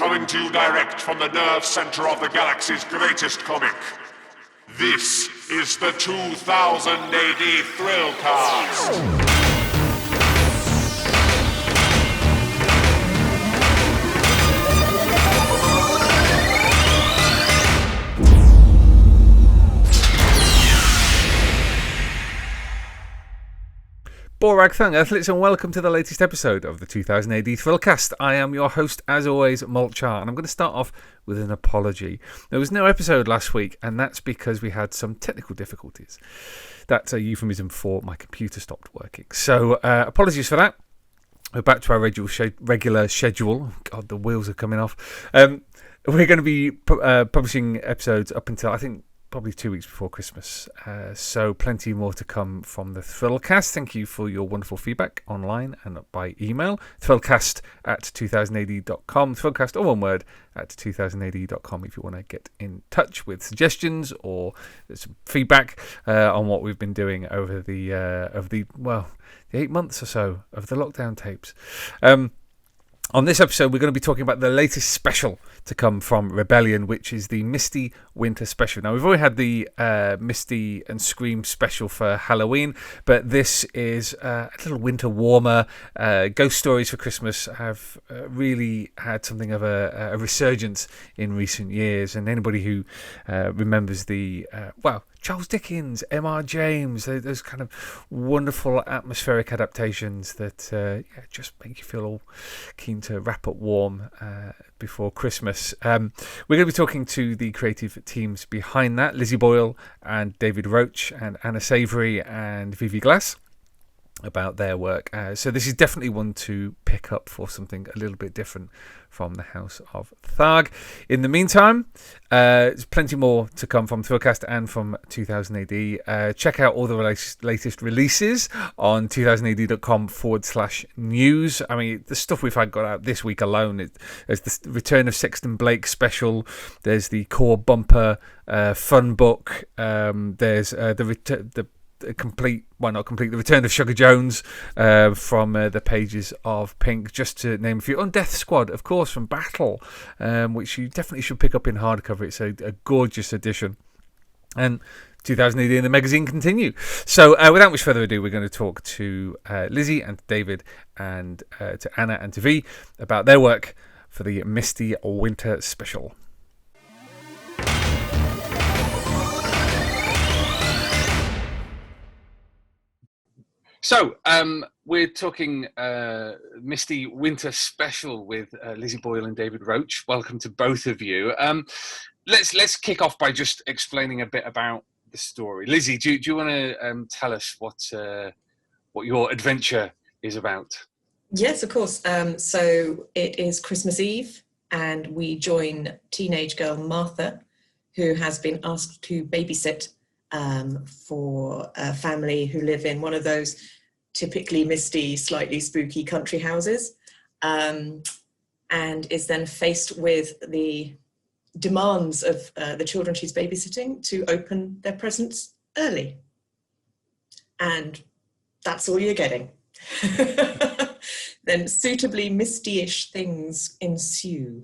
Coming to you direct from the nerve center of the galaxy's greatest comic. This is the 2000 AD Thrillcast. Borag Thung, athletes, and welcome to the latest episode of the 2000 AD Thrillcast. I am your host, as always, Mulchar, and I'm going to start off with an apology. There was no episode last week, and that's because we had some technical difficulties. That's a euphemism for my computer stopped working. So, apologies for that. We're back to our regular schedule. God, the wheels are coming off. We're going to be publishing episodes up until, I think, probably 2 weeks before Christmas. So plenty more to come from the Thrillcast. Thank you for your wonderful feedback online and by email. Thrillcast@2000ad.com. Thrillcast, all one word, at 2000ad.com if you want to get in touch with suggestions or some feedback on what we've been doing over the 8 months or so of the lockdown tapes. On this episode, we're going to be talking about the latest special to come from Rebellion, which is the Misty Winter Special. Now, we've already had the Misty and Scream special for Halloween, but this is a little winter warmer. Ghost stories for Christmas have really had something of a resurgence in recent years, and anybody who remembers the, Charles Dickens, M.R. James, those kind of wonderful atmospheric adaptations that just make you feel all keen to wrap up warm before Christmas. We're going to be talking to the creative teams behind that, Lizzie Boyle and David Roach and Anna Savory and Vivi Glass, about their work. So this is definitely one to pick up for something a little bit different from the House of Tharg. In the meantime, there's plenty more to come from Thrillcast and from 2000 AD. Check out all the latest releases on 2000ad.com/news. I mean, the stuff we've had got out this week alone, there's the Return of Sexton Blake special, there's the Core Bumper fun book, there's the Return of Sugar Jones from the pages of Pink, just to name a few. On Death Squad, of course, from Battle, which you definitely should pick up in hardcover. It's a gorgeous edition. And 2000 AD and the magazine continue. So without much further ado, we're going to talk to Lizzie and to David and to Anna and to V about their work for the Misty Winter Special. So, we're talking Misty Winter Special with Lizzie Boyle and David Roach. Welcome to both of you. Let's kick off by just explaining a bit about the story. Lizzie, do you want to tell us what your adventure is about? Yes, of course. So it is Christmas Eve, and we join teenage girl Martha, who has been asked to babysit for a family who live in one of those typically misty, slightly spooky country houses, and is then faced with the demands of the children she's babysitting to open their presents early. And that's all you're getting. Then suitably misty-ish things ensue.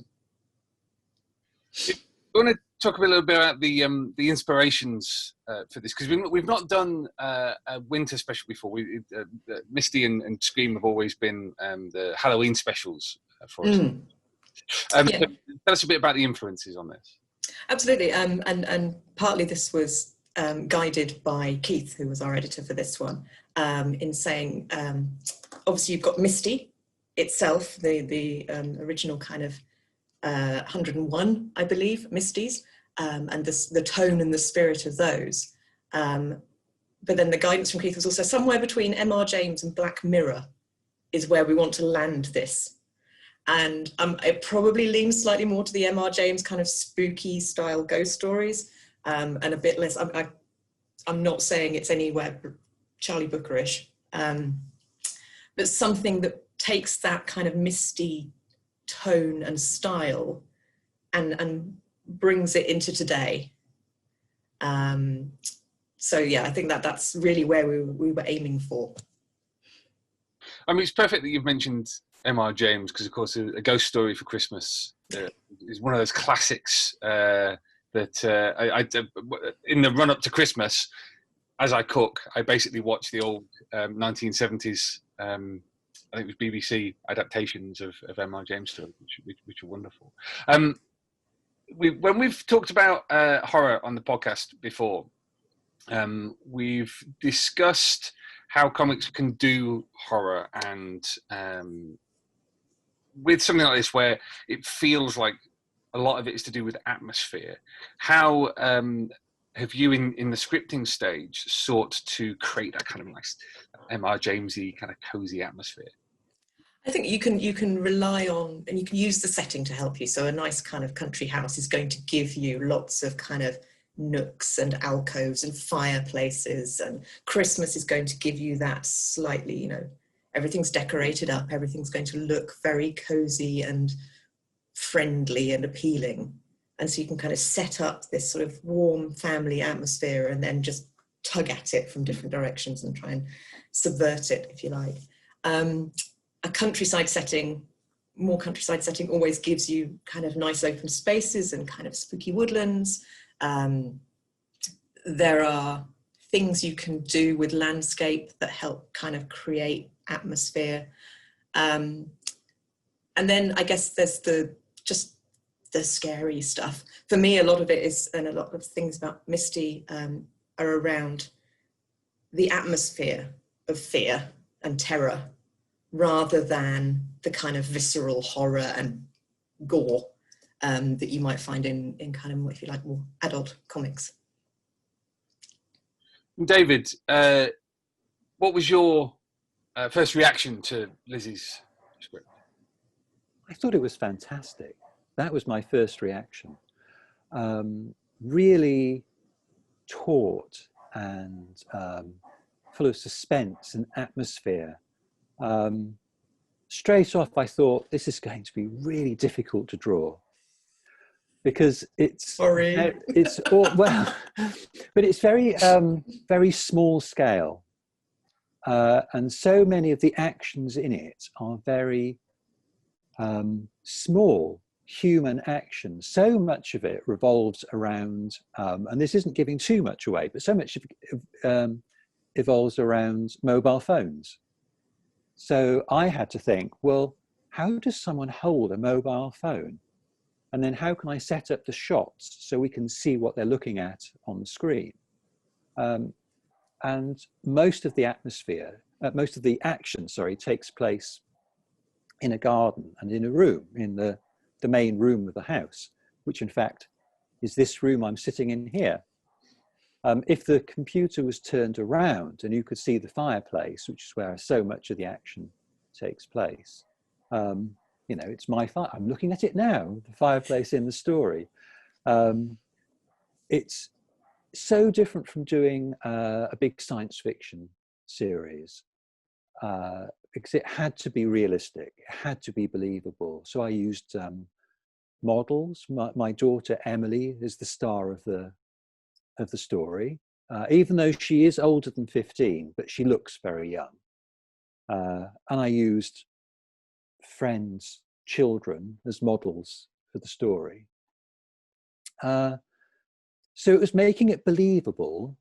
You want to talk a little bit about the inspirations for this, because we've not done a winter special before. Misty and Scream have always been the Halloween specials for us. So tell us a bit about the influences on this. Absolutely, and partly this was guided by Keith, who was our editor for this one, in saying, obviously you've got Misty itself, the original kind of 101, I believe, Misties, and the tone and the spirit of those. But then the guidance from Keith was also somewhere between M.R. James and Black Mirror is where we want to land this. And it probably leans slightly more to the M.R. James kind of spooky style ghost stories, and a bit less, I'm not saying it's anywhere Charlie Bookerish, but something that takes that kind of misty tone and style and brings it into today. So yeah, I think that's really where we were aiming for. I mean, it's perfect that you've mentioned M.R. James, because of course A Ghost Story for Christmas is one of those classics that I in the run up to Christmas, as I cook, I basically watch the old 1970s. I think it was BBC adaptations of M.R. James stories, which are wonderful. When we've talked about horror on the podcast before, we've discussed how comics can do horror, and with something like this where it feels like a lot of it is to do with atmosphere, how have you in the scripting stage sought to create that kind of nice M.R. Jamesy kind of cozy atmosphere? I think you can rely on, and you can use the setting to help you. So a nice kind of country house is going to give you lots of kind of nooks and alcoves and fireplaces, and Christmas is going to give you that slightly, you know, everything's decorated up, everything's going to look very cozy and friendly and appealing. And so you can kind of set up this sort of warm family atmosphere and then just tug at it from different directions and try and subvert it, if you like. A countryside setting, more countryside setting, always gives you kind of nice open spaces and kind of spooky woodlands. There are things you can do with landscape that help kind of create atmosphere. And then I guess there's the scary stuff. For me, a lot of it is, and a lot of things about Misty are around the atmosphere of fear and terror, rather than the kind of visceral horror and gore that you might find in kind of, if you like, more adult comics. David, what was your first reaction to Lizzie's script? I thought it was fantastic. That was my first reaction. Really taut and full of suspense and atmosphere. Straight off, I thought this is going to be really difficult to draw, because it's all, well, but it's very very small scale, and so many of the actions in it are very small human actions. So much of it revolves around, and this isn't giving too much away, but so much of it evolves around mobile phones. So I had to think, well, how does someone hold a mobile phone? And then how can I set up the shots so we can see what they're looking at on the screen? And most of the action, takes place in a garden and in a room, in the main room of the house, which in fact is this room I'm sitting in here. If the computer was turned around and you could see the fireplace, which is where so much of the action takes place, you know, it's my fire. I'm looking at it now, the fireplace in the story. It's so different from doing a big science fiction series, because it had to be realistic, it had to be believable. So I used models. My daughter Emily is the star of the story, even though she is older than 15, but she looks very young. And I used friends' children as models for the story. So it was making it believable,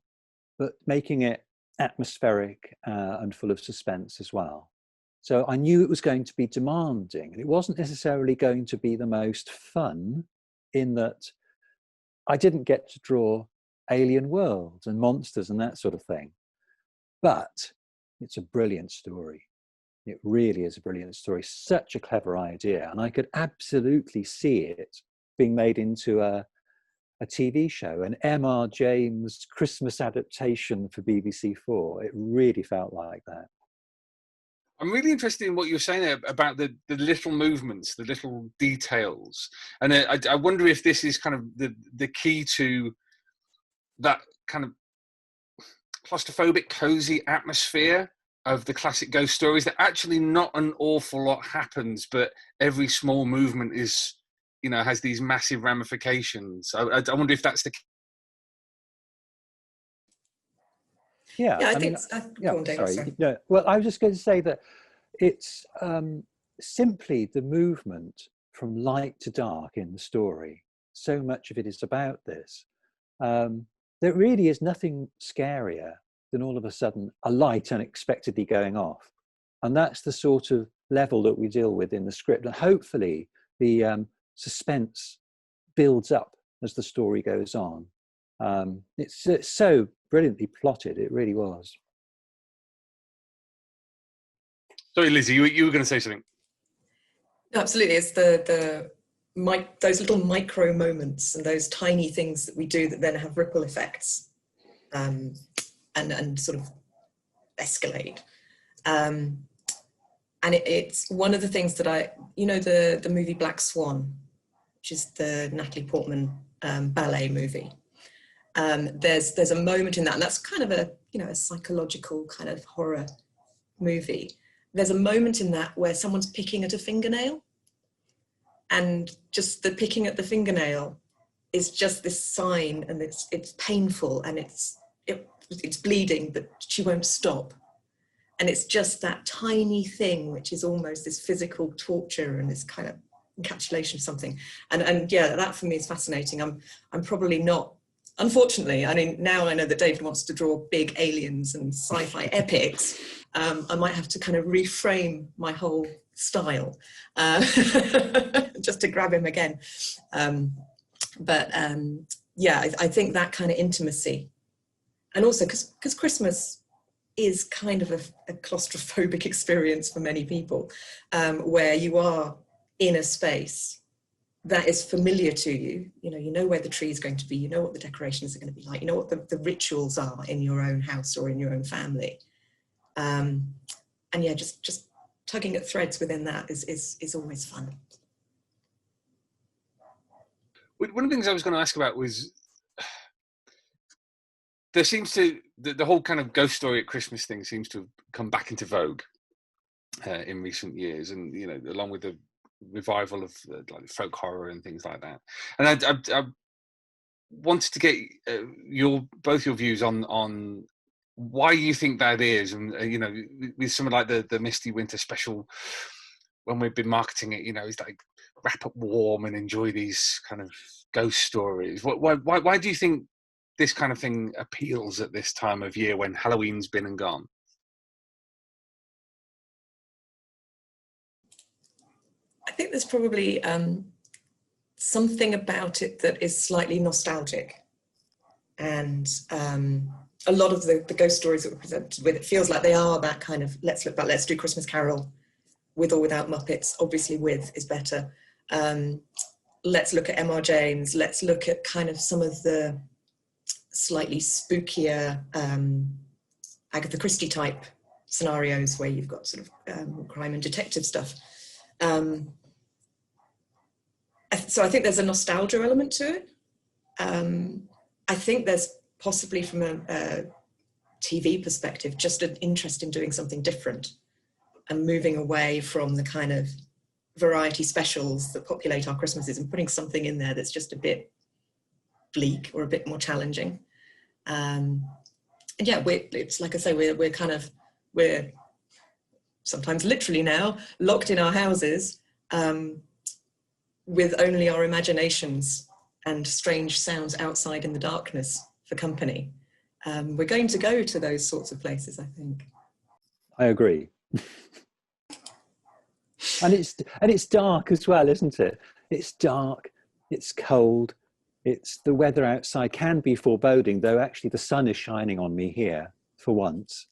but making it atmospheric and full of suspense as well. So I knew it was going to be demanding, and it wasn't necessarily going to be the most fun, in that I didn't get to draw alien worlds and monsters and that sort of thing. But it's a brilliant story. It really is a brilliant story. Such a clever idea. And I could absolutely see it being made into a TV show, an M.R. James Christmas adaptation for BBC4. It really felt like that. I'm really interested in what you're saying there about the little movements, the little details. And I wonder if this is kind of the key to that kind of claustrophobic, cozy atmosphere of the classic ghost stories, that actually not an awful lot happens, but every small movement is, you know, has these massive ramifications. I wonder if that's the key. Yeah, I mean, think. Go on, David, sorry. No, well, I was just going to say that it's simply the movement from light to dark in the story. So much of it is about this. There really is nothing scarier than all of a sudden a light unexpectedly going off. And that's the sort of level that we deal with in the script. And hopefully the suspense builds up as the story goes on. It's so brilliantly plotted, it really was. Sorry, Lizzie, you were going to say something. Absolutely, it's those little micro moments and those tiny things that we do that then have ripple effects, and sort of escalate. And it's one of the things that the movie Black Swan, which is the Natalie Portman ballet movie. There's a moment in that, and that's kind of a psychological kind of horror movie. There's a moment in that where someone's picking at a fingernail, and just the picking at the fingernail is just this sign, and it's painful, and it's bleeding, but she won't stop. And it's just that tiny thing, which is almost this physical torture and this kind of encapsulation of something. And yeah, that for me is fascinating. I'm probably not, unfortunately, I mean, now I know that David wants to draw big aliens and sci-fi epics. I might have to kind of reframe my whole style just to grab him again. Yeah, I think that kind of intimacy. And also because Christmas is kind of a claustrophobic experience for many people, where you are in a space that is familiar to you. You know where the tree is going to be, you know what the decorations are going to be like, you know what the rituals are in your own house or in your own family. And yeah, just tugging at threads within that is always fun. One of the things I was going to ask about was, there seems to, the whole kind of ghost story at Christmas thing seems to have come back into vogue in recent years, and along with the revival of like folk horror and things like that. And I wanted to get both your views on why you think that is, and with something like the Misty Winter Special, when we've been marketing it, it's like wrap up warm and enjoy these kind of ghost stories. Why do you think this kind of thing appeals at this time of year when Halloween's been and gone? I think there's probably something about it that is slightly nostalgic, and a lot of the ghost stories that we're presented with, it feels like they are that kind of, let's look back, let's do Christmas Carol with or without Muppets. Obviously with is better. Let's look at M.R. James, let's look at kind of some of the slightly spookier Agatha Christie type scenarios where you've got sort of crime and detective stuff. So I think there's a nostalgia element to it. I think there's possibly from a TV perspective just an interest in doing something different and moving away from the kind of variety specials that populate our Christmases and putting something in there that's just a bit bleak or a bit more challenging. And yeah, it's like I say, we're sometimes literally now locked in our houses with only our imaginations and strange sounds outside in the darkness for company. We're going to go to those sorts of places, I think. I agree. And it's dark as well, isn't it? It's dark, it's cold, it's the weather outside can be foreboding, though actually the sun is shining on me here for once.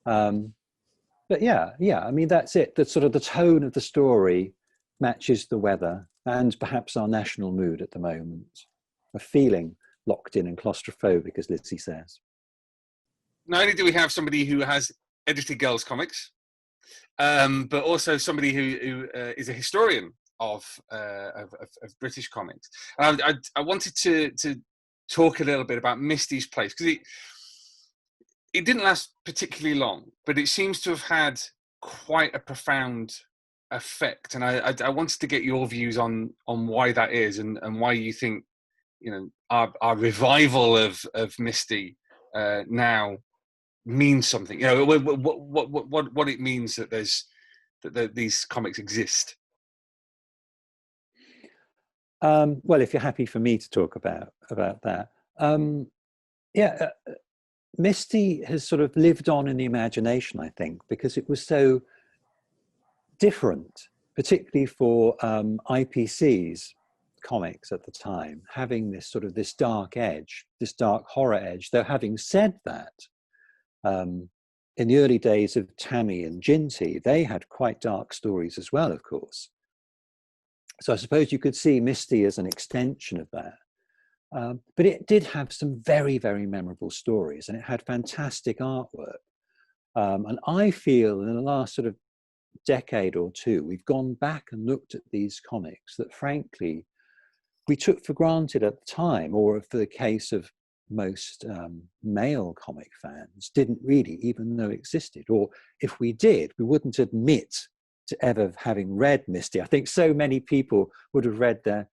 But yeah, I mean, that's it. The sort of the tone of the story matches the weather and perhaps our national mood at the moment, of feeling locked in and claustrophobic, as Lizzie says. Not only do we have somebody who has edited girls' comics, but also somebody who is a historian of British comics. And I wanted to talk a little bit about Misty's place, because it didn't last particularly long, but it seems to have had quite a profound effect. And I wanted to get your views on why that is, and why you think our revival of Misty now means something. What it means that there's that these comics exist? Well, if you're happy for me to talk about that, yeah, Misty has sort of lived on in the imagination, I think, because it was so different, particularly for IPC's comics at the time, having this sort of this dark edge, this dark horror edge. Though having said that, in the early days of Tammy and Ginty, they had quite dark stories as well, of course. So I suppose you could see Misty as an extension of that. But it did have some very, very memorable stories, and it had fantastic artwork. And I feel in the last sort of decade or two, we've gone back and looked at these comics that, frankly, we took for granted at the time, or for the case of most male comic fans, didn't really even know existed. Or if we did, we wouldn't admit to ever having read Misty. I think so many people would have read their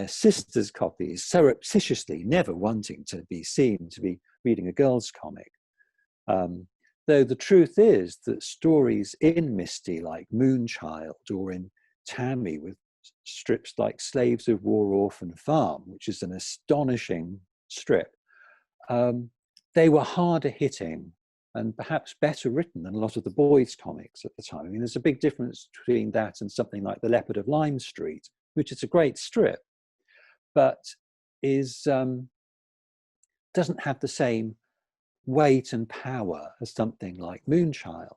sisters' copies surreptitiously, never wanting to be seen to be reading a girl's comic. Though the truth is that stories in Misty, like Moonchild, or in Tammy with strips like Slaves of War Orphan Farm, which is an astonishing strip, they were harder hitting and perhaps better written than a lot of the boys' comics at the time. I mean, there's a big difference between that and something like The Leopard of Lime Street, which is a great strip, but doesn't have the same weight and power as something like Moonchild,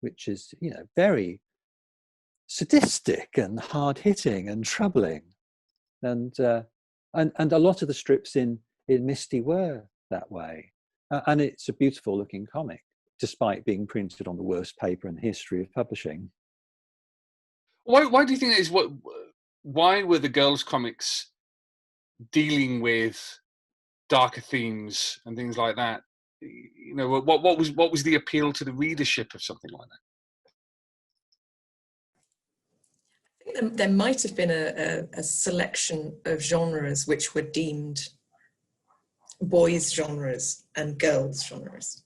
which is, you know, very sadistic and hard-hitting and troubling, and a lot of the strips in Misty were that way. And it's a beautiful looking comic, despite being printed on the worst paper in the history of publishing. Why do you think that is? Why were the girls' comics dealing with darker themes and things like that? You know, what was the appeal to the readership of something like that? I think there might have been a selection of genres which were deemed boys' genres and girls' genres.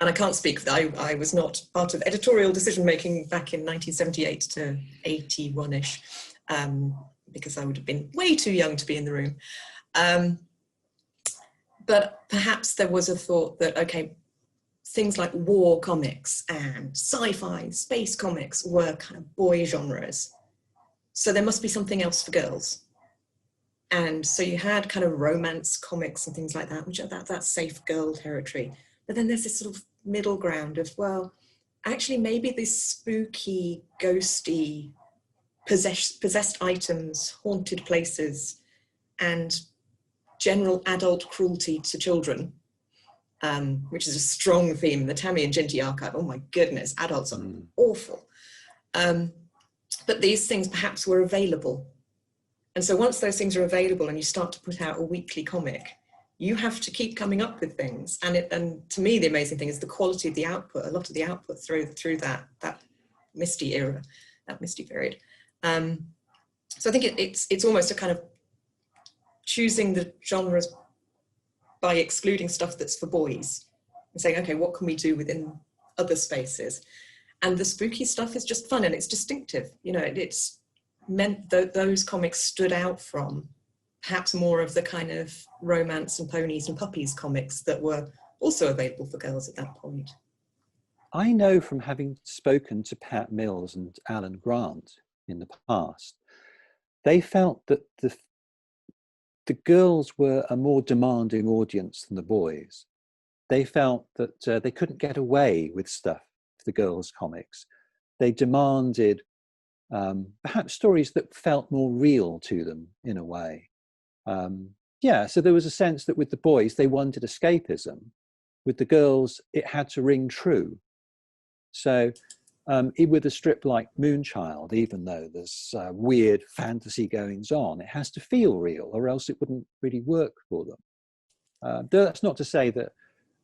And I can't speak for that. I was not part of editorial decision-making back in 1978 to 81-ish, because I would have been way too young to be in the room. But perhaps there was a thought that, okay, things like war comics and sci-fi, space comics were kind of boy genres. So there must be something else for girls. And so you had kind of romance comics and things like that, which are that's safe girl territory. But then there's this sort of middle ground of, well, actually maybe these spooky, ghosty, possessed items, haunted places, and general adult cruelty to children, which is a strong theme in the Tammy and Ginty archive. Oh my goodness, adults are awful. But these things perhaps were available. And so once those things are available and you start to put out a weekly comic, you have to keep coming up with things. And to me, the amazing thing is the quality of the output, a lot of the output through that Misty era, that Misty period. So I think it's almost a kind of choosing the genres by excluding stuff that's for boys and saying, okay, what can we do within other spaces? And the spooky stuff is just fun and it's distinctive. You know, it's meant that those comics stood out from perhaps more of the kind of romance and ponies and puppies comics that were also available for girls at that point. I know from having spoken to Pat Mills and Alan Grant in the past, they felt that the girls were a more demanding audience than the boys. They felt that they couldn't get away with stuff for the girls' comics. They demanded perhaps stories that felt more real to them in a way. So there was a sense that with the boys, they wanted escapism. With the girls, it had to ring true. So with a strip like Moonchild, even though there's weird fantasy goings on, it has to feel real or else it wouldn't really work for them. That's not to say that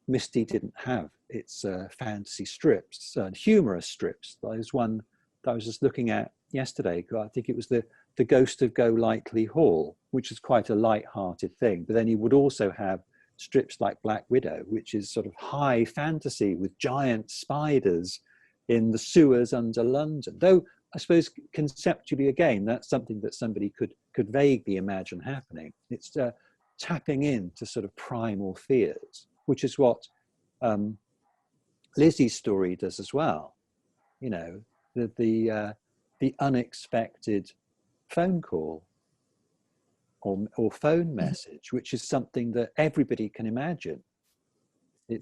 Misty didn't have its fantasy strips and humorous strips. There's one that I was just looking at yesterday. I think it was the Ghost of Golightly Hall, which is quite a light-hearted thing. But then you would also have strips like Black Widow, which is sort of high fantasy with giant spiders in the sewers under London. Though I suppose conceptually, again, that's something that somebody could vaguely imagine happening. It's tapping into sort of primal fears, which is what Lizzie's story does as well. You know, the unexpected phone call or phone message, which is something that everybody can imagine.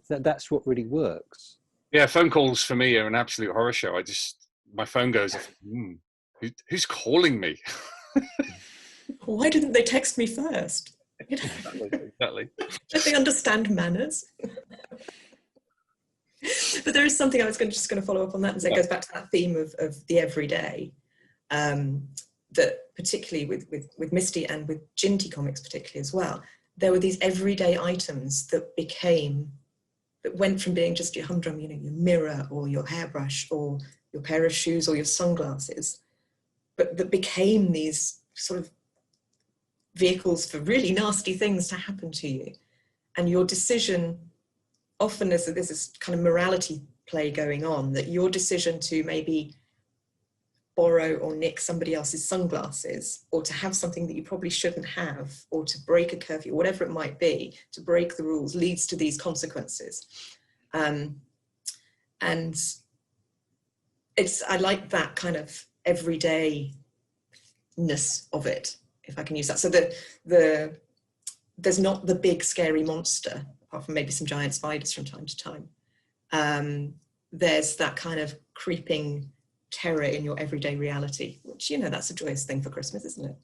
That's what really works. Yeah, phone calls for me are an absolute horror show. My phone goes, who's calling me? Why didn't they text me first? Exactly. Don't they understand manners? But there is something I was just going to follow up on that, and it goes back to that theme of the everyday, that particularly with Misty and with Ginty comics particularly as well, there were these everyday items that went from being just your humdrum, you know, your mirror or your hairbrush or your pair of shoes or your sunglasses, but that became these sort of vehicles for really nasty things to happen to you. And your decision, often there's this kind of morality play going on, that your decision to maybe borrow or nick somebody else's sunglasses, or to have something that you probably shouldn't have, or to break a curfew, whatever it might be, to break the rules, leads to these consequences. And I like that kind of everydayness of it, if I can use that. So there's not the big scary monster, apart from maybe some giant spiders from time to time. There's that kind of creeping terror in your everyday reality, which, you know, that's a joyous thing for Christmas, isn't it?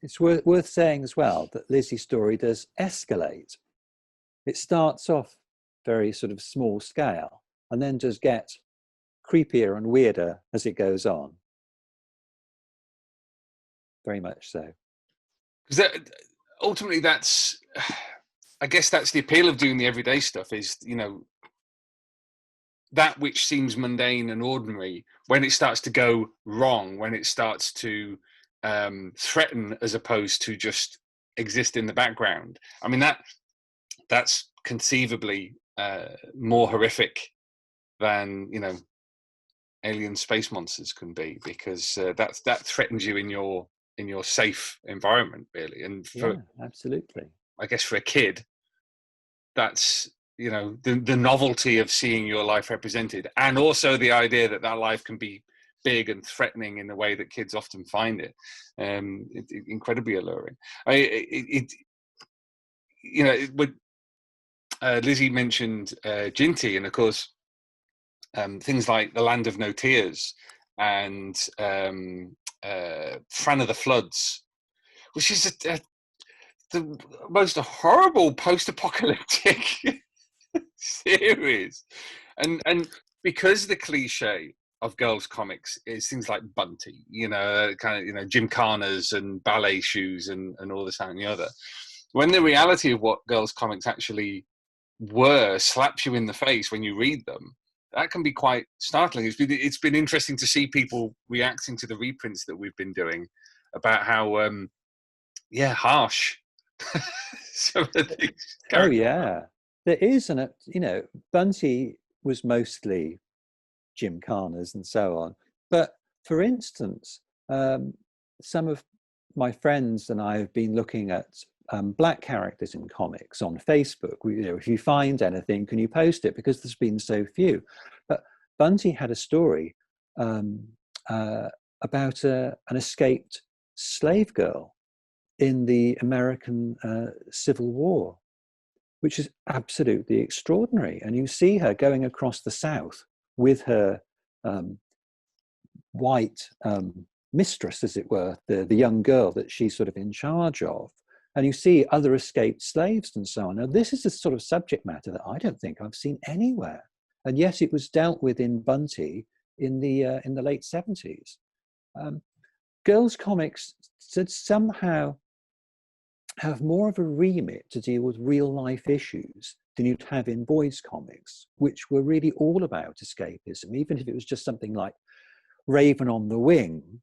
It's worth saying as well that Lizzie's story does escalate. It starts off very sort of small scale and then does get creepier and weirder as it goes on. Very much so. Because ultimately I guess that's the appeal of doing the everyday stuff, is, you know, that which seems mundane and ordinary, when it starts to go wrong, when it starts to threaten as opposed to just exist in the background. I mean, that's conceivably more horrific than, you know, alien space monsters can be, because that threatens you in your safe environment, really. And absolutely, I guess for a kid, that's, you know, the novelty of seeing your life represented, and also the idea that life can be big and threatening in the way that kids often find it, incredibly alluring. Lizzie mentioned Ginty, and of course things like The Land of No Tears and Fran of the Floods, which is the most horrible post-apocalyptic series, and because the cliche of girls' comics is things like Bunty, you know, kind of, you know, gymkhanas and ballet shoes and all this and the other, when the reality of what girls' comics actually were slaps you in the face when you read them, that can be quite startling. It's been interesting to see people reacting to the reprints that we've been doing about how harsh some of the things. Oh yeah, there is, and you know, Bunty was mostly gymkhanas and so on. But for instance, some of my friends and I have been looking at black characters in comics on Facebook. You know, if you find anything, can you post it? Because there's been so few. But Bunty had a story about an escaped slave girl in the American Civil War, which is absolutely extraordinary. And you see her going across the South with her white mistress, as it were, the young girl that she's sort of in charge of. And you see other escaped slaves and so on. Now, this is a sort of subject matter that I don't think I've seen anywhere. And yet it was dealt with in Bunty in the late 70s. Girls' comics somehow have more of a remit to deal with real life issues than you'd have in boys' comics, which were really all about escapism, even if it was just something like Raven on the Wing,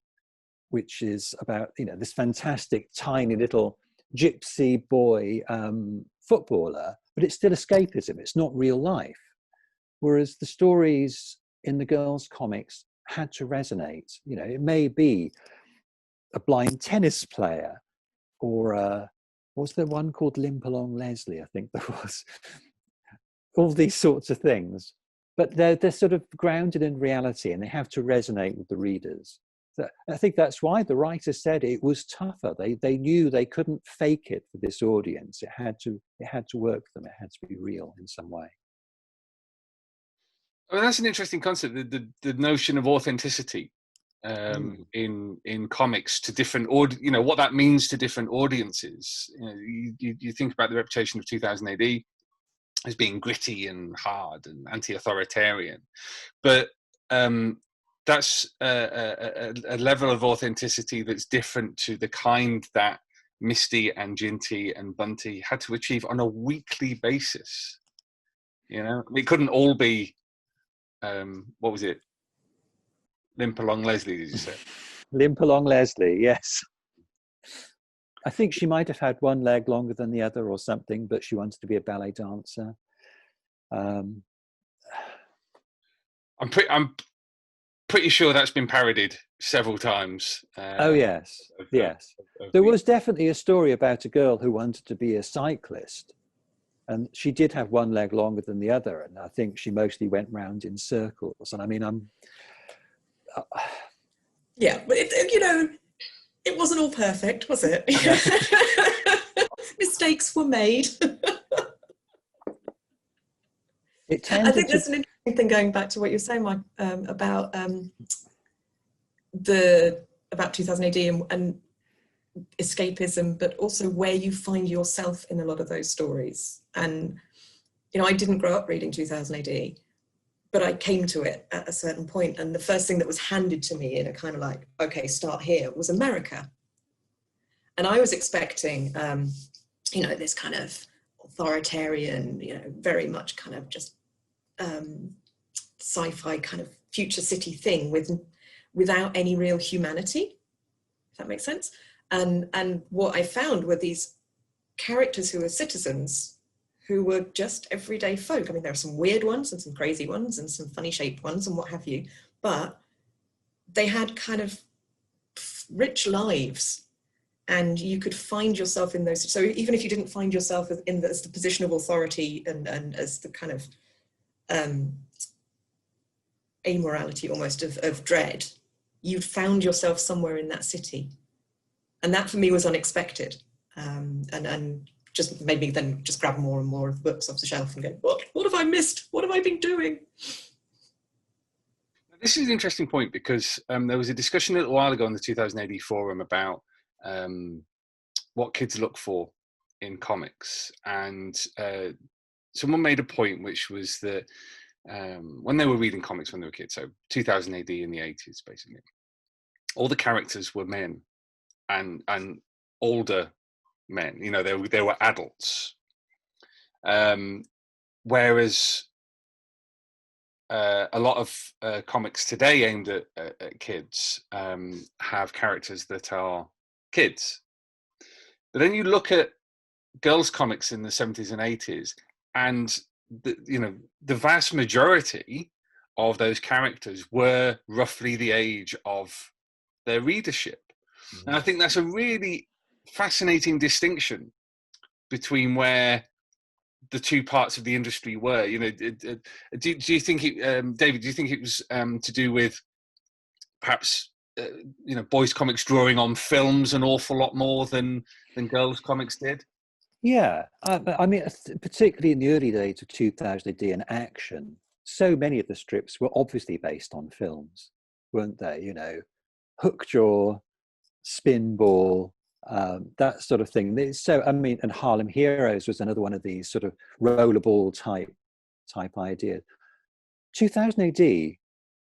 which is about, you know, this fantastic tiny little gypsy boy footballer, but it's still escapism. It's not real life. Whereas the stories in the girls' comics had to resonate. You know, it may be a blind tennis player, or was there one called Limp Along Leslie? I think there was. All these sorts of things, but they're sort of grounded in reality, and they have to resonate with the readers. So I think that's why the writers said it was tougher. They knew they couldn't fake it for this audience. It had to work for them. It had to be real in some way. I mean, that's an interesting concept. The notion of authenticity in comics to different what that means to different audiences. You think about the reputation of 2000 AD as being gritty and hard and anti-authoritarian, but that's a level of authenticity that's different to the kind that Misty and Ginty and Bunty had to achieve on a weekly basis. You know, it couldn't all be what was it? Limp Along Leslie, did you say? Limp Along Leslie, yes. I think she might have had one leg longer than the other or something, but she wanted to be a ballet dancer. I'm pretty sure that's been parodied several times. Oh yes, yes. There was definitely a story about a girl who wanted to be a cyclist, and she did have one leg longer than the other, and I think she mostly went round in circles. And I mean, yeah, but it wasn't all perfect, was it? Mistakes were made. I think there's an interesting thing going back to what you're saying, Mike, about 2000 AD and escapism, but also where you find yourself in a lot of those stories. And I didn't grow up reading 2000 AD, but I came to it at a certain point, and the first thing that was handed to me in a kind of like, okay, start here, was America. And I was expecting, this kind of authoritarian, very much kind of just sci-fi kind of future city thing without any real humanity, if that makes sense. And what I found were these characters who were citizens who were just everyday folk. I mean, there are some weird ones and some crazy ones and some funny shaped ones and what have you, but they had kind of rich lives, and you could find yourself in those. So even if you didn't find yourself as the position of authority and as the kind of amorality almost of dread, you found yourself somewhere in that city. And that for me was unexpected, and just made me then just grab more and more of books off the shelf and go, what have I missed? What have I been doing? This is an interesting point, because there was a discussion a little while ago on the 2000 AD forum about what kids look for in comics. And someone made a point, which was that when they were reading comics when they were kids, so 2000 AD in the 80s, basically, all the characters were men and older men. They were adults. Whereas a lot of comics today aimed at kids have characters that are kids. But then you look at girls' comics in the 70s and 80s, and the vast majority of those characters were roughly the age of their readership. Mm-hmm. And I think that's a really fascinating distinction between where the two parts of the industry were. Do you think David, do you think it was to do with perhaps boys' comics drawing on films an awful lot more than girls' comics did? Yeah, I mean, particularly in the early days of 2000 AD and action, so many of the strips were obviously based on films, weren't they? Hookjaw, Spinball, that sort of thing. So, I mean, and Harlem Heroes was another one of these sort of rollerball type ideas. 2000 AD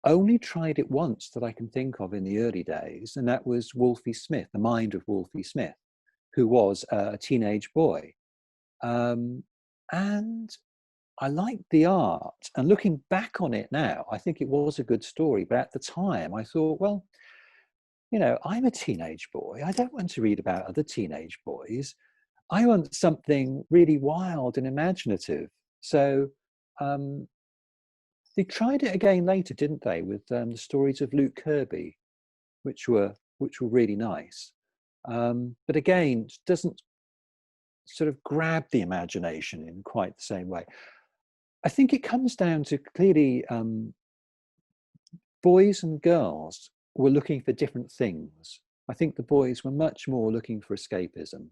only tried it once that I can think of in the early days, and that was Wolfie Smith, The Mind of Wolfie Smith, who was a teenage boy. And I liked the art. And looking back on it now, I think it was a good story. But at the time, I thought, well, I'm a teenage boy. I don't want to read about other teenage boys. I want something really wild and imaginative. So They tried it again later, didn't they, with the stories of Luke Kirby, which were really nice. But again, it doesn't sort of grab the imagination in quite the same way. I think it comes down to clearly boys and girls were looking for different things. I think the boys were much more looking for escapism,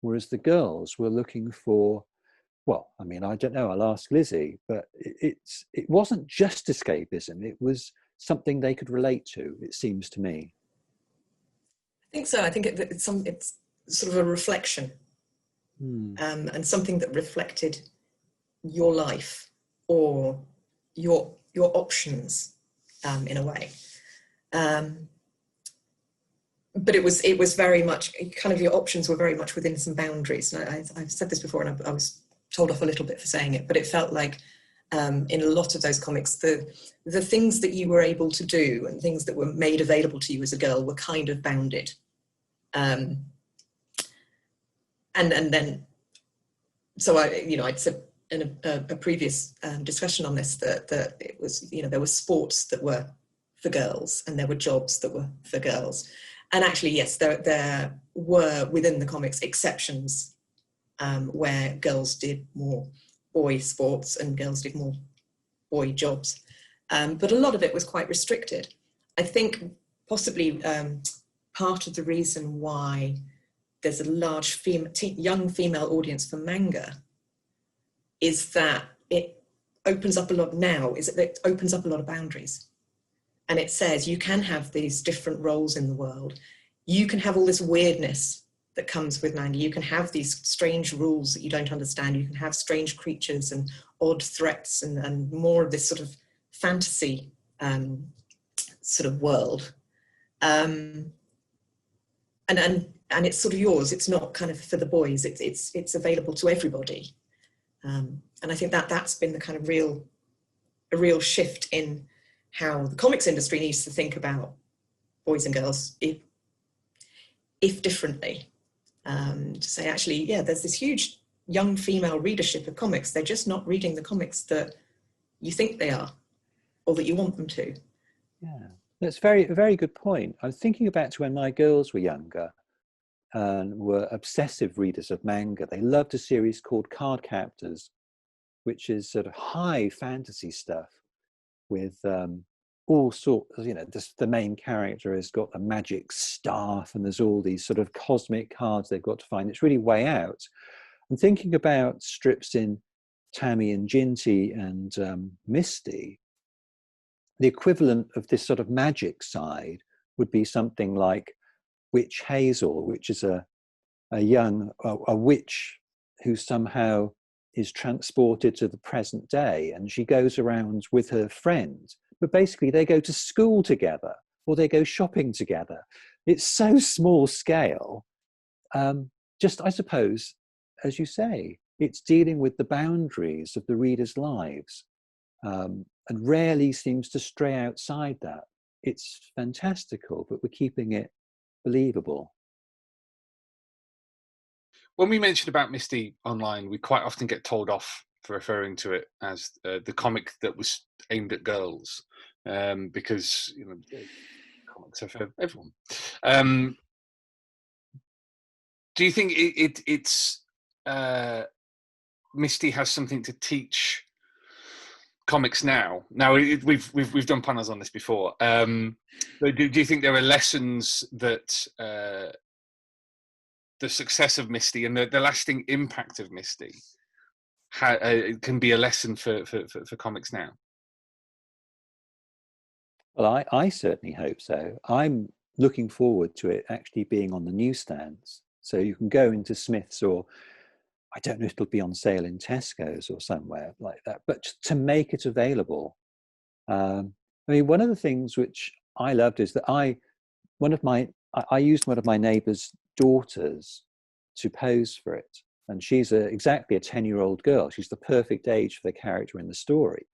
whereas the girls were looking for, well, I mean, I don't know, I'll ask Lizzie, but it wasn't just escapism, it was something they could relate to, it seems to me. I think so. I think it's sort of a reflection, and something that reflected your life or your options in a way. But it was very much kind of, your options were very much within some boundaries. And I've said this before, and I was told off a little bit for saying it, but it felt like in a lot of those comics, the things that you were able to do and things that were made available to you as a girl were kind of bounded. And then, so I'd said in a previous discussion on this that it was, there were sports that were for girls and there were jobs that were for girls. And actually, yes, there were within the comics exceptions where girls did more boy sports and girls did more boy jobs. But a lot of it was quite restricted. I think possibly part of the reason why there's a large young female audience for manga is that it opens up a lot now, is that it opens up a lot of boundaries. And it says you can have these different roles in the world. You can have all this weirdness that comes with manga. You can have these strange rules that you don't understand. You can have strange creatures and odd threats and more of this sort of fantasy sort of world. And it's sort of yours. It's not kind of for the boys. It's available to everybody. And I think that's been the kind of a real shift in how the comics industry needs to think about boys and girls, if differently. To say, actually, yeah, there's this huge young female readership of comics. They're just not reading the comics that you think they are or that you want them to. Yeah, that's a very good point. I was thinking back to when my girls were younger and were obsessive readers of manga. They loved a series called Card Captors, which is sort of high fantasy stuff with all sorts, just the main character has got a magic staff and there's all these sort of cosmic cards they've got to find. It's really way out. I'm thinking about strips in Tammy and Ginty and Misty. The equivalent of this sort of magic side would be something like Witch Hazel, which is a witch who somehow is transported to the present day, and she goes around with her friends, but basically they go to school together or they go shopping together. It's so small scale. Just, I suppose, as you say, it's dealing with the boundaries of the readers' lives, and rarely seems to stray outside that. It's fantastical, but we're keeping it believable. When we mentioned about Misty online, we quite often get told off for referring to it as the comic that was aimed at girls, because comics are for everyone. Do you think it's Misty has something to teach comics now? Now we've done panels on this before. But do you think there are lessons that the success of Misty and the lasting impact of Misty can be a lesson for comics now? Well, I certainly hope so. I'm looking forward to it actually being on the newsstands. So you can go into Smith's, or I don't know if it'll be on sale in Tesco's or somewhere like that, but to make it available. I mean, one of the things which I loved is that I used one of my neighbour's daughters to pose for it. And she's exactly a 10-year-old girl. She's the perfect age for the character in the story.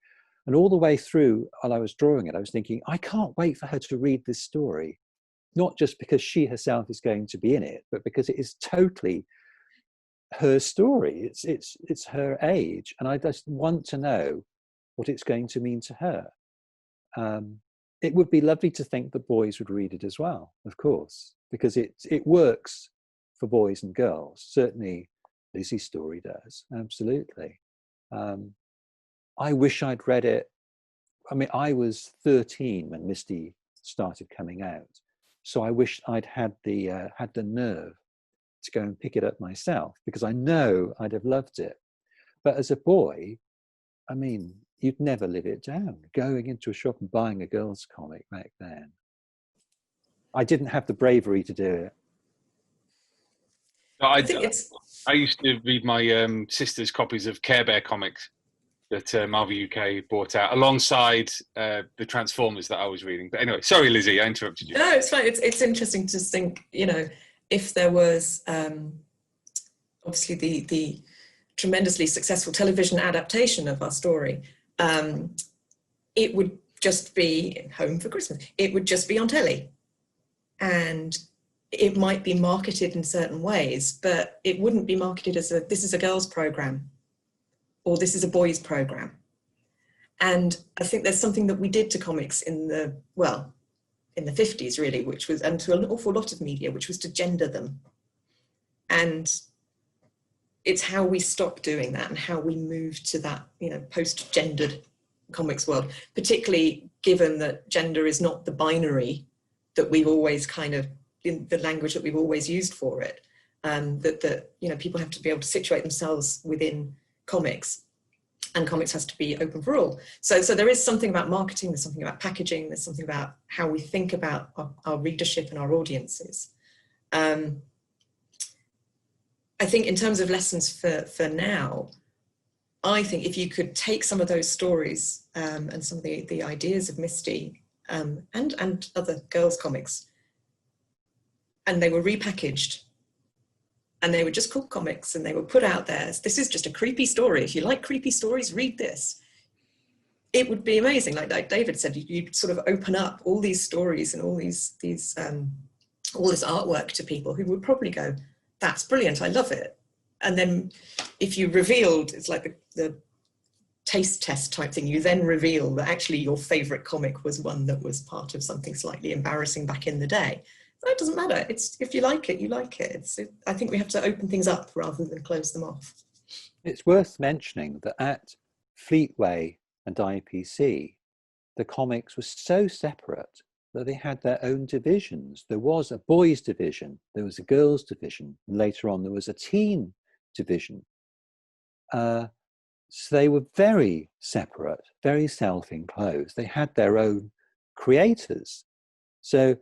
And all the way through, while I was drawing it, I was thinking, I can't wait for her to read this story. Not just because she herself is going to be in it, but because it is totally her story. It's her age. And I just want to know what it's going to mean to her. It would be lovely to think that boys would read it as well, of course, because it works for boys and girls. Certainly Lizzie's story does, absolutely. I wish I'd read it. I mean, I was 13 when Misty started coming out, so I wish I'd had the nerve to go and pick it up myself, because I know I'd have loved it. But as a boy, I mean, you'd never live it down, going into a shop and buying a girl's comic back then. I didn't have the bravery to do it. I think it's... I used to read my sister's copies of Care Bear comics that Marvel UK brought out alongside the Transformers that I was reading. But anyway, sorry, Lizzie, I interrupted you. No, it's fine. It's interesting to think, you know, if there was obviously the tremendously successful television adaptation of our story, it would just be Home for Christmas. It would just be on telly. And it might be marketed in certain ways, but it wouldn't be marketed as this is a girls' program or this is a boys' program. And I think there's something that we did to comics in the 50s, really, which was, and to an awful lot of media, which was to gender them. And it's how we stopped doing that and how we moved to that, you know, post-gendered comics world, particularly given that gender is not the binary that we've always kind of, in the language that we've always used for it, that you know, people have to be able to situate themselves within comics, and comics has to be open for all. So there is something about marketing, there's something about packaging, there's something about how we think about our readership and our audiences. I think in terms of lessons for now, I think if you could take some of those stories and some of the ideas of Misty and other girls' comics, and they were repackaged, and they were just called comics, and they were put out there. This is just a creepy story. If you like creepy stories, read this. It would be amazing. Like David said, you'd sort of open up all these stories and all this artwork to people who would probably go, "That's brilliant. I love it." And then, if you revealed, it's like the taste test type thing. You then reveal that actually your favourite comic was one that was part of something slightly embarrassing back in the day. That doesn't matter. It's, if you like it, you like it. I think we have to open things up rather than close them off. It's worth mentioning that at Fleetway and IPC, the comics were so separate that they had their own divisions. There was a boys division, there was a girls division, and later on there was a teen division. So they were very separate, very self-enclosed. They had their own creators. So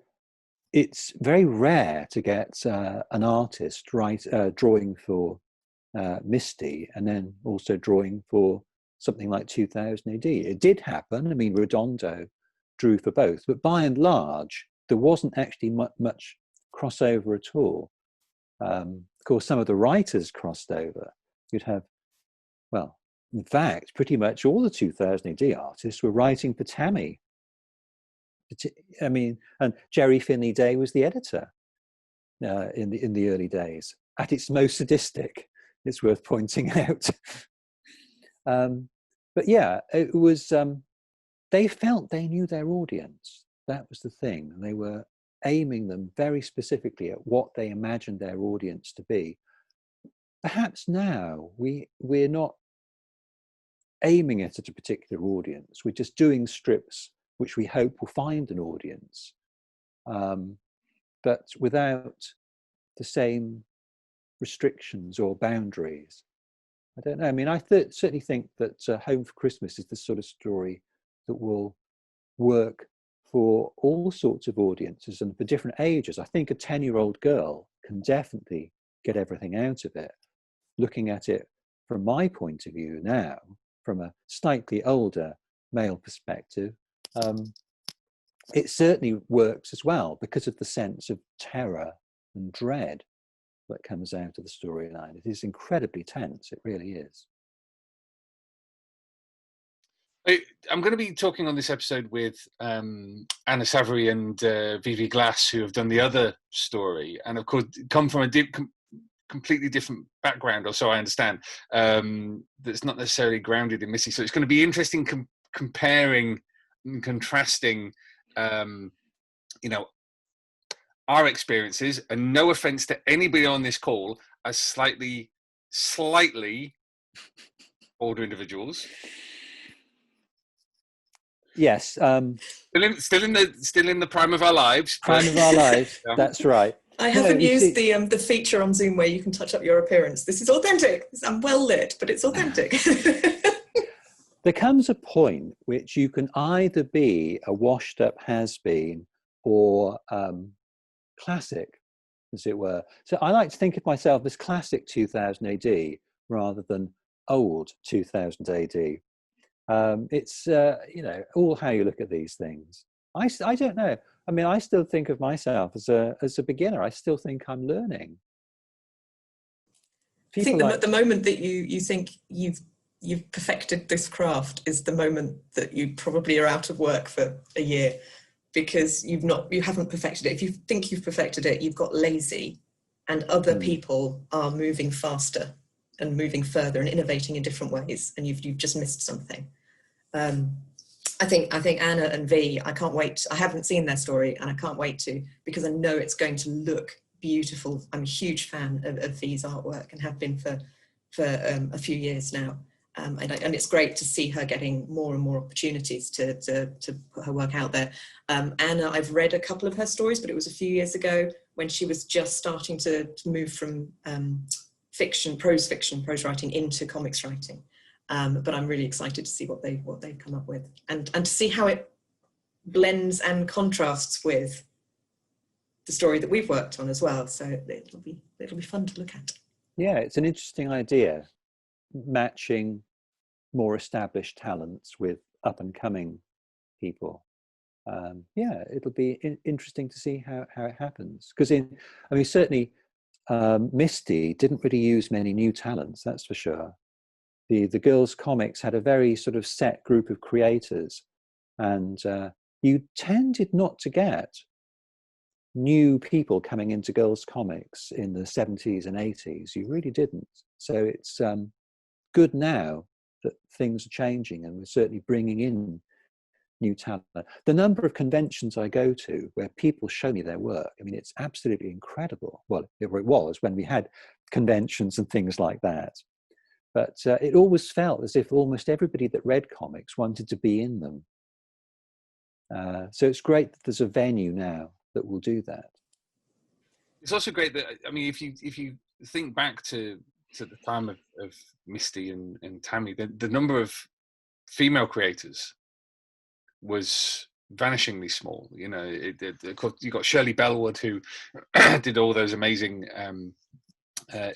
it's very rare to get an artist drawing for Misty and then also drawing for something like 2000 AD. It did happen. I mean, Redondo drew for both, but by and large, there wasn't actually much crossover at all. Of course, some of the writers crossed over. You'd have, well, in fact, pretty much all the 2000 AD artists were writing for Tammy. I mean, and Jerry Finley Day was the editor in the early days. At its most sadistic, it's worth pointing out. But yeah, it was. They felt they knew their audience. That was the thing. They were aiming them very specifically at what they imagined their audience to be. Perhaps now we're not aiming it at a particular audience. We're just doing strips which we hope will find an audience, but without the same restrictions or boundaries. I don't know. I mean, I certainly think that Home for Christmas is the sort of story that will work for all sorts of audiences and for different ages. I think a 10-year-old girl can definitely get everything out of it. Looking at it from my point of view now, from a slightly older male perspective, it certainly works as well because of the sense of terror and dread that comes out of the storyline. It is incredibly tense, it really is. I'm going to be talking on this episode with Anna Savory and Vivi Glass, who have done the other story, and of course come from completely different background, or so I understand, that's not necessarily grounded in Misty. So it's going to be interesting comparing and contrasting, you know, our experiences, and no offense to anybody on this call, as slightly older individuals. Yes. Still in the prime of our lives. Prime of our lives. That's right. I haven't you used see- the feature on Zoom where you can touch up your appearance. This is authentic. I'm well lit, but it's authentic. There comes a point which you can either be a washed up has-been or classic, as it were. So I like to think of myself as classic 2000 AD rather than old 2000 AD. It's you know, all how you look at these things. I don't know. I mean, I still think of myself as a beginner. I still think I'm learning. I think the moment that you think you've perfected this craft is the moment that you probably are out of work for a year, because you haven't perfected it. If you think you've perfected it, you've got lazy, and other people are moving faster and moving further and innovating in different ways, and you've just missed something. I think Anna and V, I can't wait. I haven't seen their story, and I can't wait to, because I know it's going to look beautiful. I'm a huge fan of V's artwork and have been for a few years now. And it's great to see her getting more and more opportunities to put her work out there. Anna, I've read a couple of her stories, but it was a few years ago when she was just starting to move from prose writing into comics writing. But I'm really excited to see what they've come up with, and to see how it blends and contrasts with the story that we've worked on as well. So it'll be fun to look at. Yeah, it's an interesting idea, matching more established talents with up and coming people. It'll be interesting to see how it happens, because certainly Misty didn't really use many new talents, that's for sure. The girls' comics had a very sort of set group of creators, and you tended not to get new people coming into girls' comics in the 70s and 80s. You really didn't. So it's good now that things are changing, and we're certainly bringing in new talent. The number of conventions I go to where people show me their work, I mean, it's absolutely incredible. Well, it was when we had conventions and things like that. But it always felt as if almost everybody that read comics wanted to be in them. So it's great that there's a venue now that will do that. It's also great that, I mean, if you think back to the time of Misty and Tammy, the number of female creators was vanishingly small. You know, you got Shirley Bellwood, who did all those amazing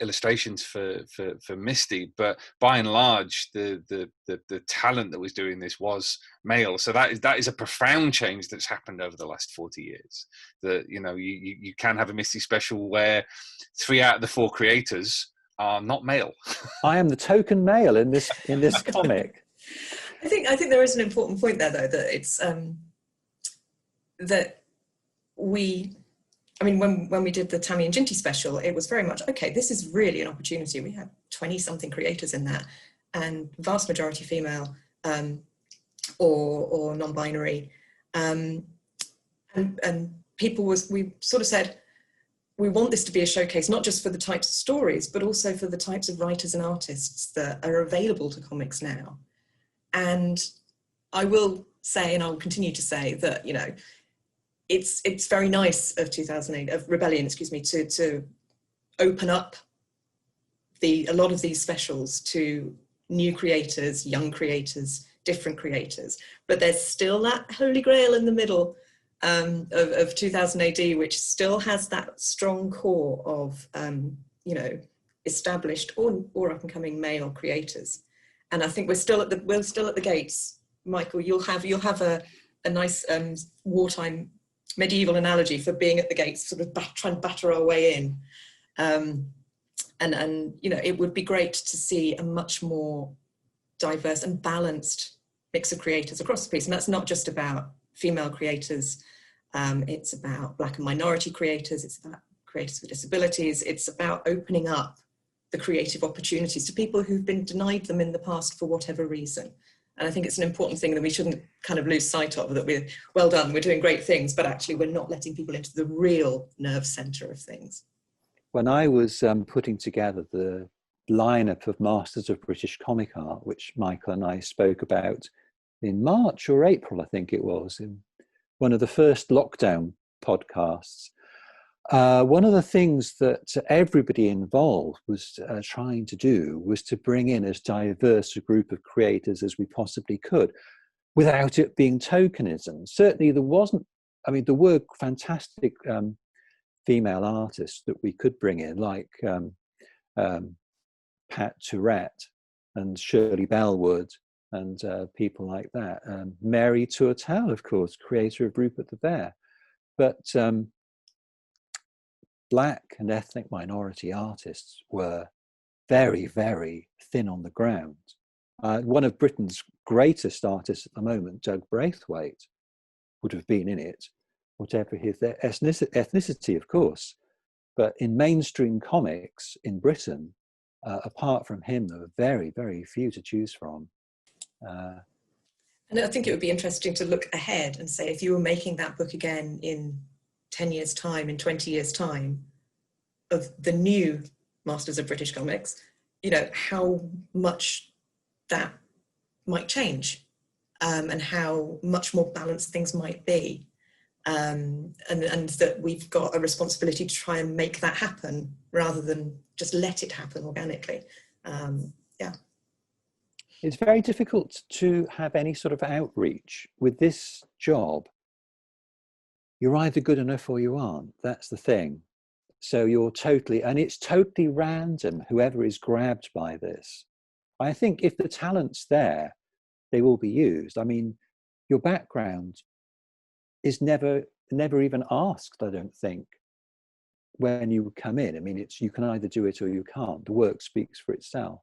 illustrations for Misty, but by and large the talent that was doing this was male. So that is a profound change that's happened over the last 40 years. That, you know, you can have a Misty special where 3 out of the 4 creators are not male. I am the token male in this comic. I think there is an important point there, though, that it's that when we did the Tammy and Ginty special, it was very much, okay, this is really an opportunity. We have 20-something creators in that, and vast majority female or non-binary. And we sort of said, we want this to be a showcase, not just for the types of stories, but also for the types of writers and artists that are available to comics now. And I will say, and I will continue to say, that, you know, it's very nice of Rebellion, to open up a lot of these specials to new creators, young creators, different creators. But there's still that holy grail in the middle of 2000 AD, which still has that strong core of established or up and coming male creators. And I think we're still at the gates. Michael, you'll have a nice wartime medieval analogy for being at the gates, sort of trying to batter our way in. And you know, it would be great to see a much more diverse and balanced mix of creators across the piece. And that's not just about female creators. It's about Black and minority creators. It's about creators with disabilities. It's about opening up the creative opportunities to people who've been denied them in the past for whatever reason. And I think it's an important thing that we shouldn't kind of lose sight of, that we're well done, we're doing great things, but actually we're not letting people into the real nerve centre of things. When I was putting together the lineup of Masters of British Comic Art, which Michael and I spoke about in March or April, I think it was, in one of the first lockdown podcasts, one of the things that everybody involved was trying to do was to bring in as diverse a group of creators as we possibly could without it being tokenism. Certainly there wasn't, I mean, there were fantastic female artists that we could bring in, like Pat Tourette and Shirley Bellwood and people like that. Mary Tourtel, of course, creator of Rupert the Bear. But Black and ethnic minority artists were very, very thin on the ground. One of Britain's greatest artists at the moment, Doug Braithwaite, would have been in it, whatever his ethnicity, of course. But in mainstream comics in Britain, apart from him, there were very, very few to choose from. And I think it would be interesting to look ahead and say, if you were making that book again in 10 years' time, in 20 years' time, of the new Masters of British Comics, you know, how much that might change, and how much more balanced things might be. And that we've got a responsibility to try and make that happen rather than just let it happen organically. Yeah. It's very difficult to have any sort of outreach with this job. You're either good enough or you aren't. That's the thing. So you're totally, and it's totally random, whoever is grabbed by this. I think if the talent's there, they will be used. I mean, your background is never even asked, I don't think, when you come in. I mean, you can either do it or you can't. The work speaks for itself.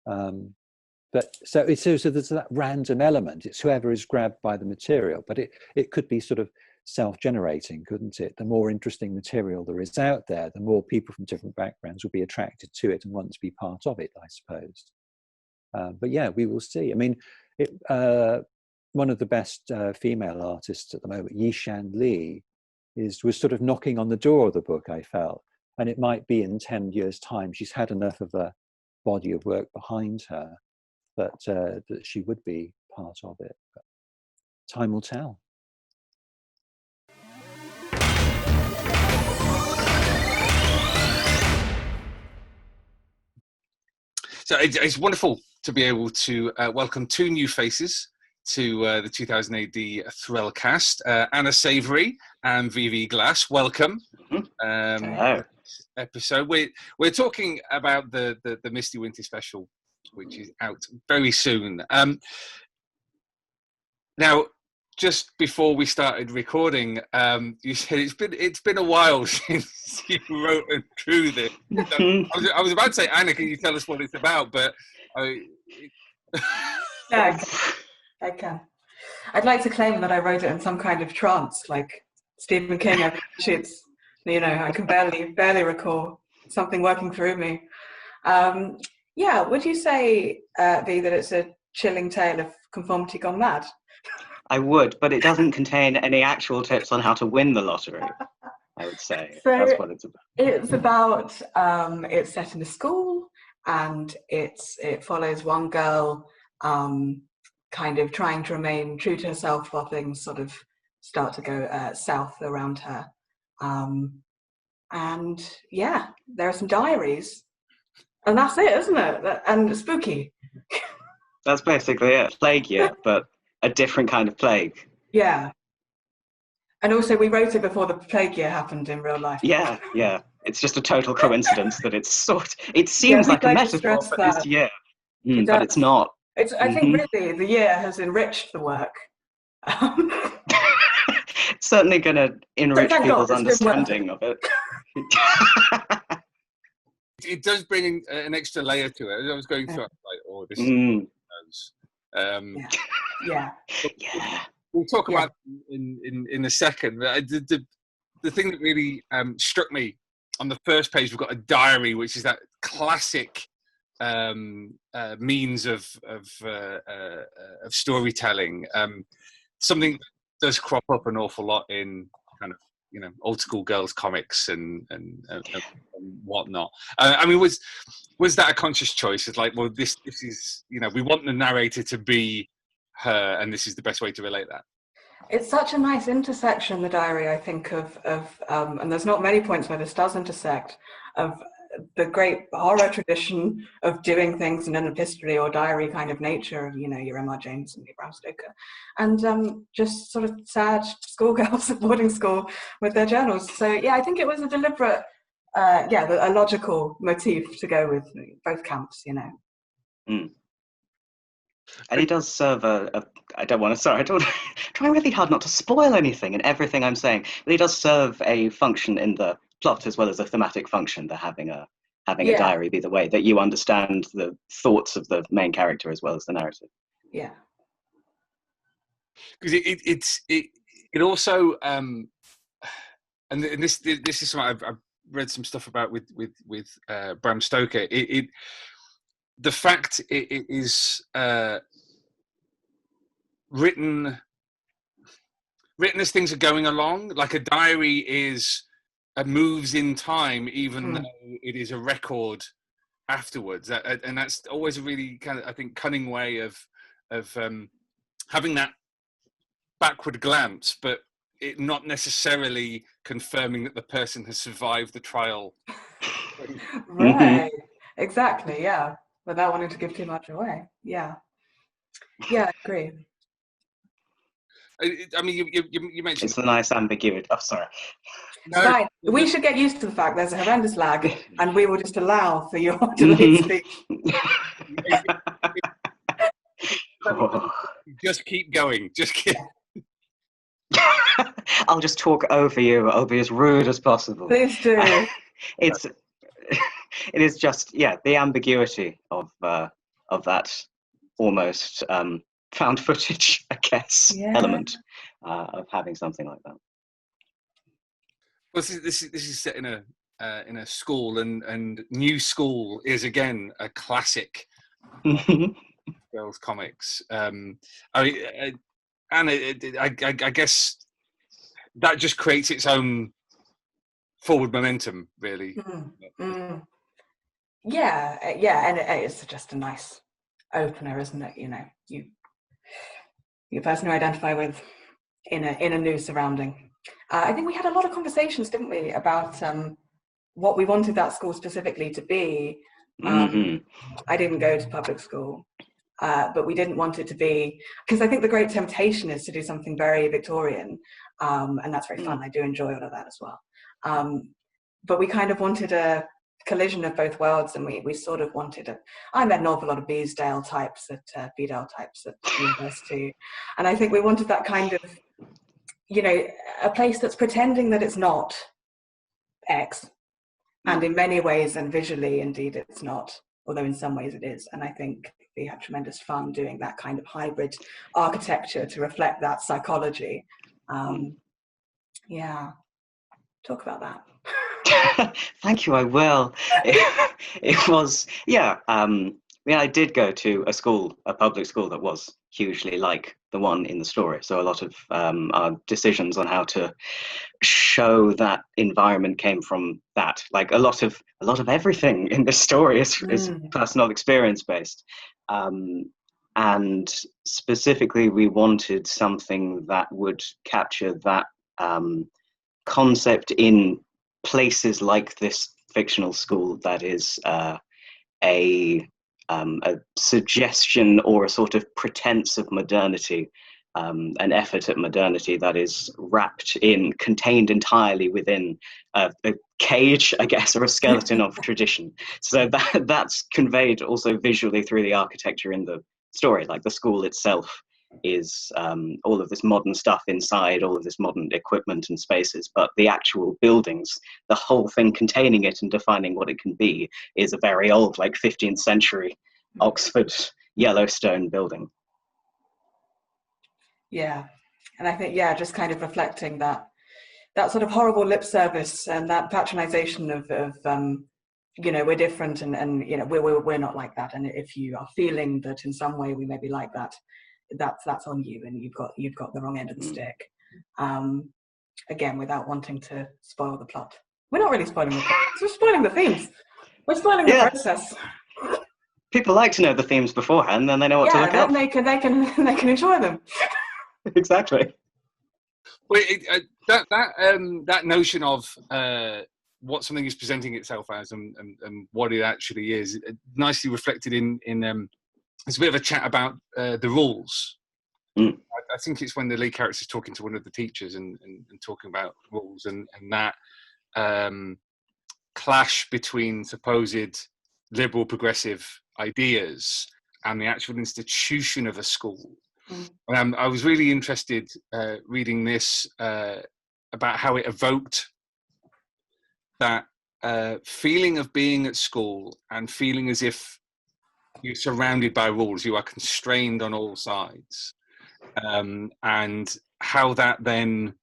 But so there's that random element. It's whoever is grabbed by the material, but it could be sort of self-generating, couldn't it? The more interesting material there is out there, the more people from different backgrounds will be attracted to it and want to be part of it, I suppose. But yeah, we will see. I mean, one of the best female artists at the moment, Yishan Lee, was sort of knocking on the door of the book, I felt. And it might be in 10 years' time, she's had enough of a body of work behind her that she would be part of it. But time will tell. So it's wonderful to be able to welcome two new faces to the 2000 AD thrillcast, Anna Savory and Vivi Glass. Welcome. Hello. Episode. We're talking about the Misty Winter Special, which is out very soon. Now, just before we started recording, you said it's been a while since you wrote and drew this. I was about to say, Anna, can you tell us what it's about? But Yeah, I can. I'd like to claim that I wrote it in some kind of trance, like Stephen King. I can barely recall something working through me. Yeah, would you say, V, that it's a chilling tale of conformity gone mad? I would, but it doesn't contain any actual tips on how to win the lottery, I would say. So that's what it's about. It's about, it's set in a school, and it follows one girl kind of trying to remain true to herself while things sort of start to go south around her. And yeah, there are some diaries. And that's it, isn't it? And spooky. That's basically it. Plague year, but a different kind of plague. Yeah. And also we wrote it before the plague year happened in real life. Yeah. It's just a total coincidence that it seems like a metaphor for this year, but it's not. I think really the year has enriched the work. It's certainly going to enrich people's understanding of it. It does bring an extra layer to it. I was going through it, like, this is yeah. We'll talk about it in a second. The thing that really struck me on the first page we've got a diary, which is that classic means of storytelling. Something that does crop up an awful lot in kind of old school girls comics and whatnot. I mean, was that a conscious choice? It's like, well, this is we want the narrator to be her, and this is the best way to relate that. It's such a nice intersection, the diary, I think, of and there's not many points where this does intersect, of the great horror tradition of doing things in an epistolary or diary kind of nature of, your Emma James and your Bram Stoker, and just sort of sad schoolgirls at boarding school with their journals. So, yeah, I think it was a deliberate, a logical motif to go with both camps, Mm. And he does serve I don't want to, trying really hard not to spoil anything in everything I'm saying, but he does serve a function in the plot as well as a thematic function, the having a diary be the way that you understand the thoughts of the main character as well as the narrative. Yeah. Because it also, and this is something I've read some stuff about with Bram Stoker. The fact it is written as things are going along, like a diary is moves in time, even though it is a record afterwards. And that's always a really kind of, I think, cunning way of having that backward glance, but it not necessarily confirming that the person has survived the trial. Right. Exactly. Yeah. Without wanting to give too much away. Yeah. Yeah, I agree. I mean, you mentioned it's a nice ambiguity. Oh, sorry. No. Fine. We should get used to the fact there's a horrendous lag, and we will just allow for your delayed speech. Just keep going. Just keep. I'll just talk over you. I'll be as rude as possible. Please do. It is just the ambiguity of that almost found footage, I guess, element of having something like that. Well, this is set in a school, and New School is again a classic girls comics. I guess that just creates its own forward momentum, really. Yeah, and it's just a nice opener, isn't it? You're a person to identify with in a new surrounding. I think we had a lot of conversations, didn't we, about what we wanted that school specifically to be. I didn't go to public school, but we didn't want it to be, because I think the great temptation is to do something very Victorian, and that's very fun. I do enjoy all of that as well. But we kind of wanted a collision of both worlds, and we sort of wanted I met an awful lot of Beedale types at university, and I think we wanted that kind of, a place that's pretending that it's not X, and in many ways and visually indeed it's not, although in some ways it is. And I think we had tremendous fun doing that kind of hybrid architecture to reflect that psychology. Talk about that. Thank you, I will. It was, I did go to a public school that was hugely like the one in the story. So a lot of our decisions on how to show that environment came from that. Like a lot of everything in this story is personal experience based. And specifically, we wanted something that would capture that concept in places like this fictional school, that is a suggestion or a sort of pretense of modernity, an effort at modernity that is contained entirely within a cage, I guess, or a skeleton of tradition. So that's conveyed also visually through the architecture in the story. Like the school itself is all of this modern stuff inside, all of this modern equipment and spaces, but the actual buildings, the whole thing containing it and defining what it can be, is a very old, like 15th century Oxford Yellowstone building. Yeah, and I think just kind of reflecting that that sort of horrible lip service and that patronization of you know, we're different and you know, we're not like that. And if you are feeling that in some way we may be like that, that's on you, and you've got the wrong end of the stick. Again, without wanting to spoil the plot. We're not really spoiling the plot. We're spoiling the themes. We're spoiling the process. People like to know the themes beforehand, then they know what to look out for. They can enjoy them. Exactly. Well, that notion of what something is presenting itself as and what it actually is, nicely reflected in there's a bit of a chat about the rules. I think it's when the lead character is talking to one of the teachers and talking about rules and that clash between supposed liberal progressive ideas and the actual institution of a school. I was really interested reading this about how it evoked that feeling of being at school and feeling as if you're surrounded by rules, you are constrained on all sides, and how that then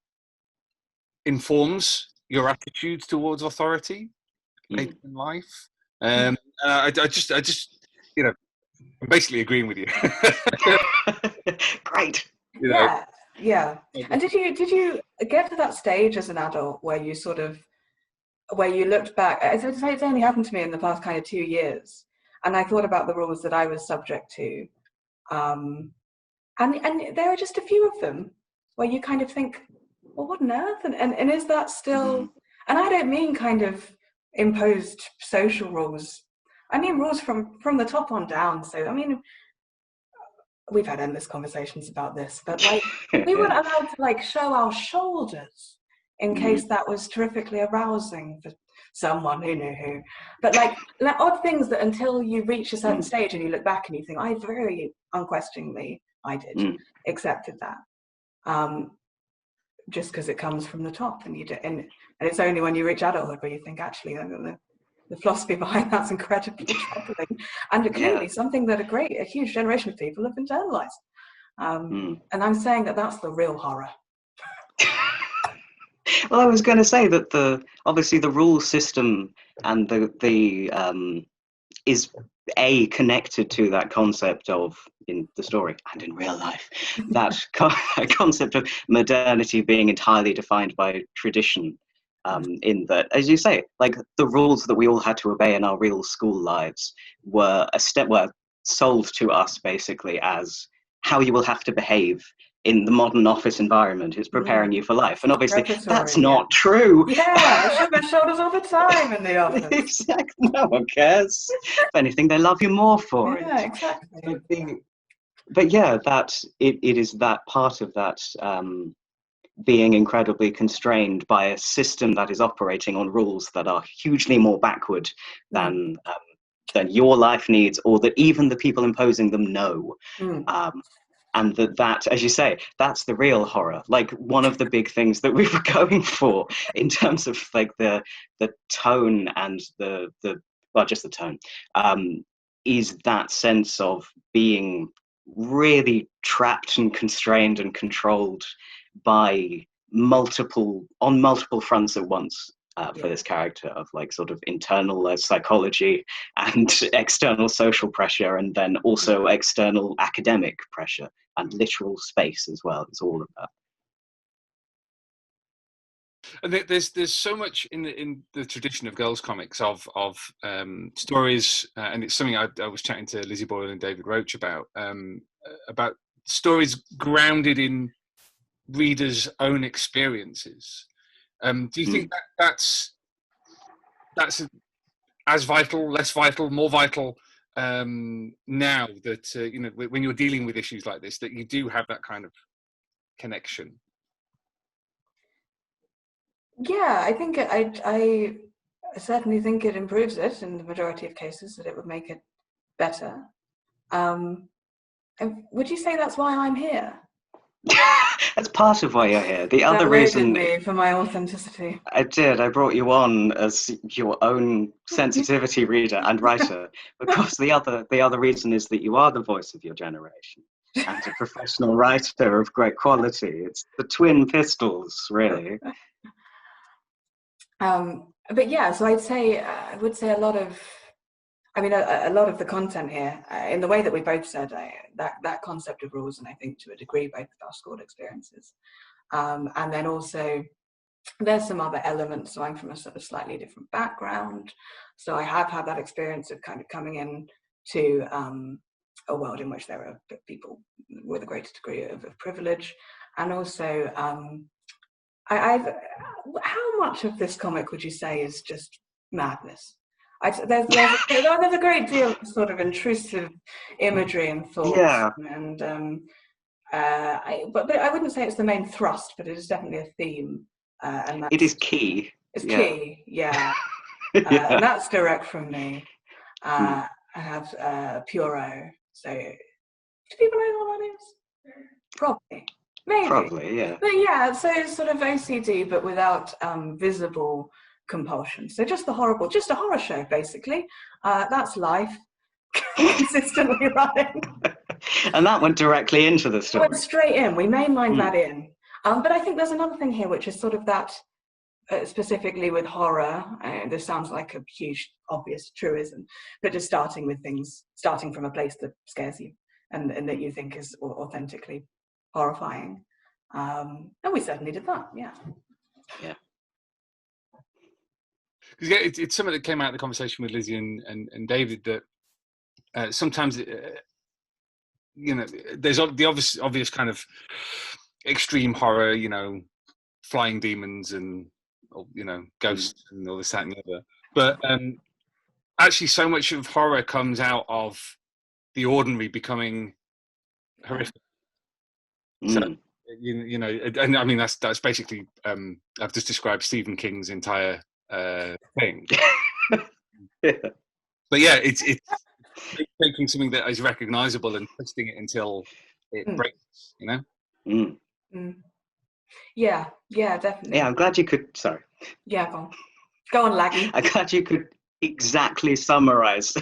informs your attitudes towards authority later in life. I just, you know, I'm basically agreeing with you. Great. You know, yeah. And did you get to that stage as an adult where you looked back? It's only happened to me in the past kind of 2 years, and I thought about the rules that I was subject to, and there are just a few of them where you kind of think, well, what on earth? And is that still? And I don't mean kind of imposed social rules. I mean rules from the top on down. So I mean, we've had endless conversations about this, but like we weren't allowed to like show our shoulders in case that was terrifically arousing for someone who knew who. But like odd things that until you reach a certain stage and you look back and you think, I very unquestioningly, I did accepted that. Just because it comes from the top, and and it's only when you reach adulthood where you think actually the philosophy behind that's incredibly troubling, and clearly something that a huge generation of people have internalized. And I'm saying that that's the real horror. Well, I was going to say that obviously the rule system and the is connected to that concept of, in the story and in real life, that concept of modernity being entirely defined by tradition. In that, as you say, like the rules that we all had to obey in our real school lives were sold to us basically as how you will have to behave in the modern office environment. It's preparing you for life, and obviously that's not true. I show my shoulders all the time in the office. Exactly. No one cares. If anything, they love you more for it. Yeah, exactly. But yeah, that it is that part of that being incredibly constrained by a system that is operating on rules that are hugely more backward than your life needs, or that even the people imposing them know. And that, as you say, that's the real horror. Like one of the big things that we were going for in terms of like the tone and just the tone, is that sense of being really trapped and constrained and controlled by multiple fronts at once. For this character, of like sort of internal psychology and external social pressure, and then also external academic pressure and literal space as well. It's all of that. And there's so much in the tradition of girls' comics of stories, and it's something I was chatting to Lizzie Boyle and David Roach about stories grounded in readers' own experiences. Do you think that's as vital, less vital, more vital now that when you're dealing with issues like this, that you do have that kind of connection? Yeah, I think I certainly think it improves it in the majority of cases, that it would make it better. And would you say that's why I'm here? That's part of why you're here. The other reason, me for my authenticity. I brought you on as your own sensitivity reader and writer, because the other reason is that you are the voice of your generation and a professional writer of great quality. It's the twin pistols, really. But yeah, so I would say a lot of, I mean, a lot of the content here, in the way that we both said, that concept of rules, and I think to a degree both of our school experiences, and then also there's some other elements. So I'm from a sort of slightly different background, so I have had that experience of kind of coming in to a world in which there are people with a greater degree of privilege, and also how much of this comic would you say is just madness? There's a great deal of sort of intrusive imagery and thoughts, Yeah. and but I wouldn't say it's the main thrust, but it is definitely a theme, and It is key. it's Yeah. key, yeah. Yeah. And that's direct from me. Mm. I have Puro, so do people know what that is? Probably. Maybe. Probably, yeah. But yeah, so it's sort of OCD, but without visible compulsion. So just a horror show, basically. That's life, consistently running. And that went directly into the It story. went straight in. We mainlined that in. But I think there's another thing here, which is sort of that, specifically with horror, this sounds like a huge, obvious truism, but just starting from a place that scares you and that you think is authentically horrifying. And we certainly did that, yeah. Yeah. Yeah, it's something that came out of the conversation with Lizzie and David, that sometimes, there's the obvious kind of extreme horror, flying demons and, ghosts and all this, that and the other. But actually, so much of horror comes out of the ordinary becoming horrific. So, and I mean, that's basically, I've just described Stephen King's entire thing. Yeah. But yeah, it's taking something that is recognizable and twisting it until it breaks, Mm. Yeah, definitely. Yeah, I'm glad you could. Sorry. Yeah, go on, Laggy. I'm glad you could exactly summarize.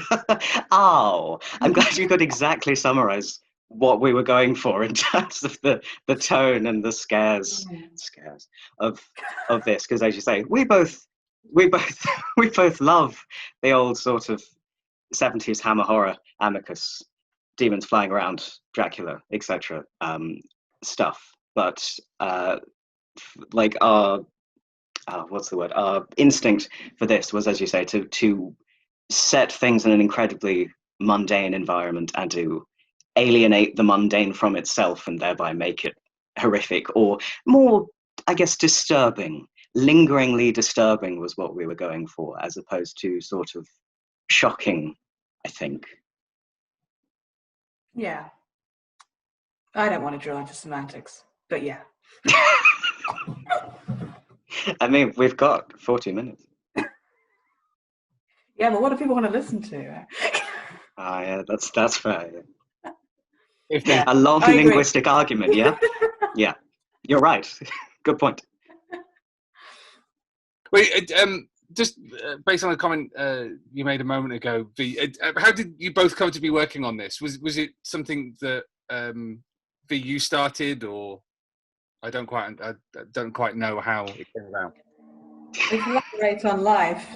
I'm glad you could exactly summarize what we were going for in terms of the tone and the scares of this, because as you say, we both love the old sort of 70s hammer horror, Amicus, demons flying around, Dracula, etc. Stuff, but like our instinct for this was, as you say, to set things in an incredibly mundane environment and to alienate the mundane from itself and thereby make it horrific, or more, I guess, disturbing. Lingeringly disturbing was what we were going for, as opposed to sort of shocking, I think. Yeah. I don't want to drill into semantics, but yeah. I mean, we've got 40 minutes. Yeah, but what do people want to listen to? Yeah, that's fair. Yeah. A long linguistic argument, yeah? Yeah, you're right. Good point. Wait, just based on a comment you made a moment ago, V, how did you both come to be working on this? Was it something that V, you started, or I don't quite know how it came about. We collaborate on life.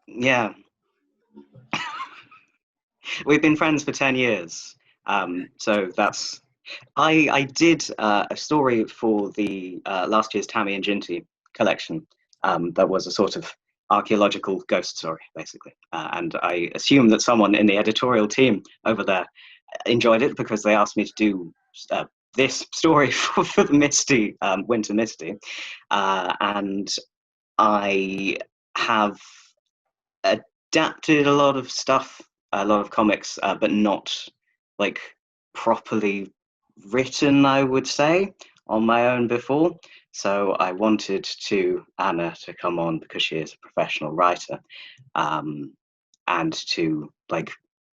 Yeah. We've been friends for 10 years. So that's... I did a story for the last year's Tammy and Ginty collection that was a sort of archaeological ghost story, basically. And I assume that someone in the editorial team over there enjoyed it because they asked me to do this story for the Misty, Winter Misty. And I have adapted a lot of stuff, a lot of comics, but not like properly written, I would say, on my own before. So I wanted Anna to come on because she is a professional writer, and to like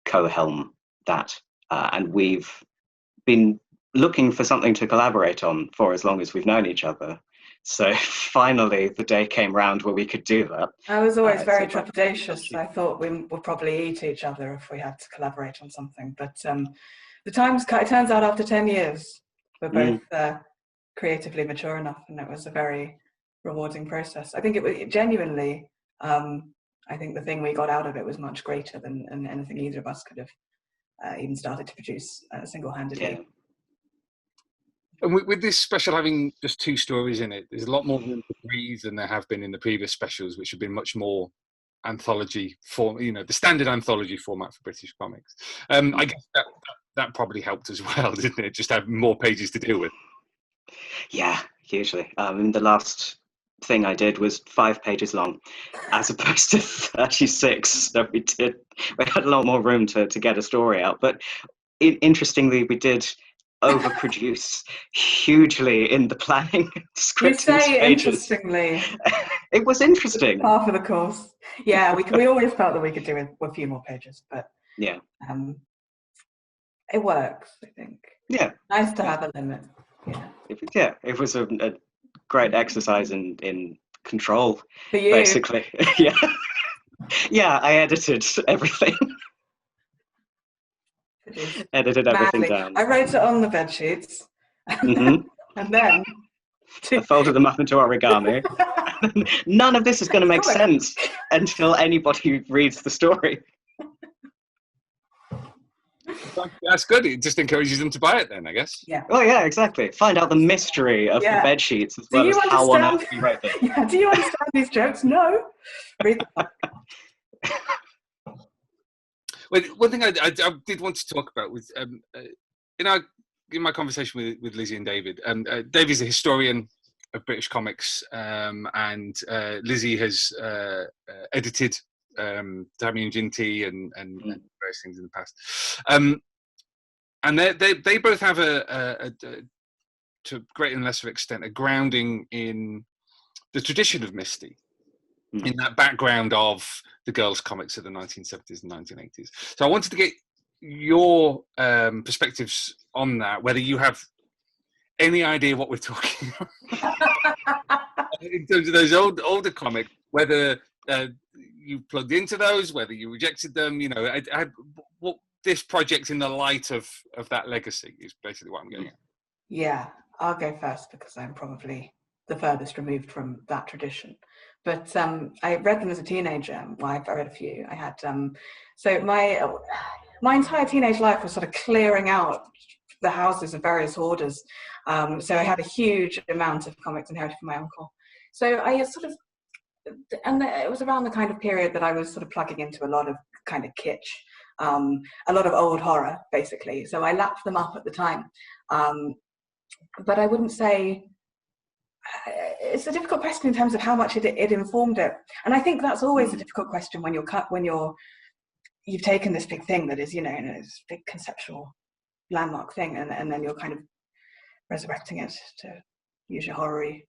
co-helm that. And we've been looking for something to collaborate on for as long as we've known each other. So finally, the day came round where we could do that. I was always very trepidatious. I thought we would probably eat each other if we had to collaborate on something. But the time's cut. It turns out after 10 years, we're both creatively mature enough, and it was a very rewarding process. I think it was genuinely, I think the thing we got out of it was much greater than anything either of us could have even started to produce single-handedly. Yeah. And with this special having just 2 stories in it, there's a lot more room to breathe than there have been in the previous specials, which have been much more anthology form, the standard anthology format for British comics. I guess that probably helped as well, didn't it? Just have more pages to deal with. Yeah, hugely. The last thing I did was 5 pages long, as opposed to 36. So we had a lot more room to get a story out. But interestingly, we did overproduce hugely in the planning scripting You say stages. Interestingly. It was interesting. Half of the course. Yeah, we always felt that we could do a few more pages, but yeah, it works, I think. Yeah. Nice to have a limit. Yeah. It was a great exercise in control, for you. Basically. Yeah. Yeah, I edited everything. Edited everything down. I wrote it on the bed sheets, and then I folded them up into origami. None of this is going to make sense until anybody reads the story. That's good. It just encourages them to buy it then, I guess. Yeah. Oh yeah, exactly. Find out the mystery of the bed sheets as well as how on earth we write them. Yeah. Do you understand these jokes? No. Read the book. Well, one thing I did want to talk about was in my conversation with Lizzie and David. David's a historian of British comics, and Lizzie has edited Damien Ginty and various things in the past. And they both have a to greater and lesser extent a grounding in the tradition of Misty, in that background of the girls' comics of the 1970s and 1980s. So I wanted to get your perspectives on that, whether you have any idea what we're talking about in terms of those older comics, whether you plugged into those, whether you rejected them, what this project in the light of that legacy is basically what I'm getting at. Yeah, I'll go first because I'm probably the furthest removed from that tradition. But I read them as a teenager. Well, I read a few. I had so my entire teenage life was sort of clearing out the houses of various hoarders. So I had a huge amount of comics inherited from my uncle. So I sort of, and it was around the kind of period that I was sort of plugging into a lot of kind of kitsch, a lot of old horror, basically. So I lapped them up at the time. But I wouldn't say, it's a difficult question in terms of how much it informed it. And I think that's always a difficult question when you've taken this big thing that is, this big conceptual landmark thing, and then you're kind of resurrecting it, to use your horror-y,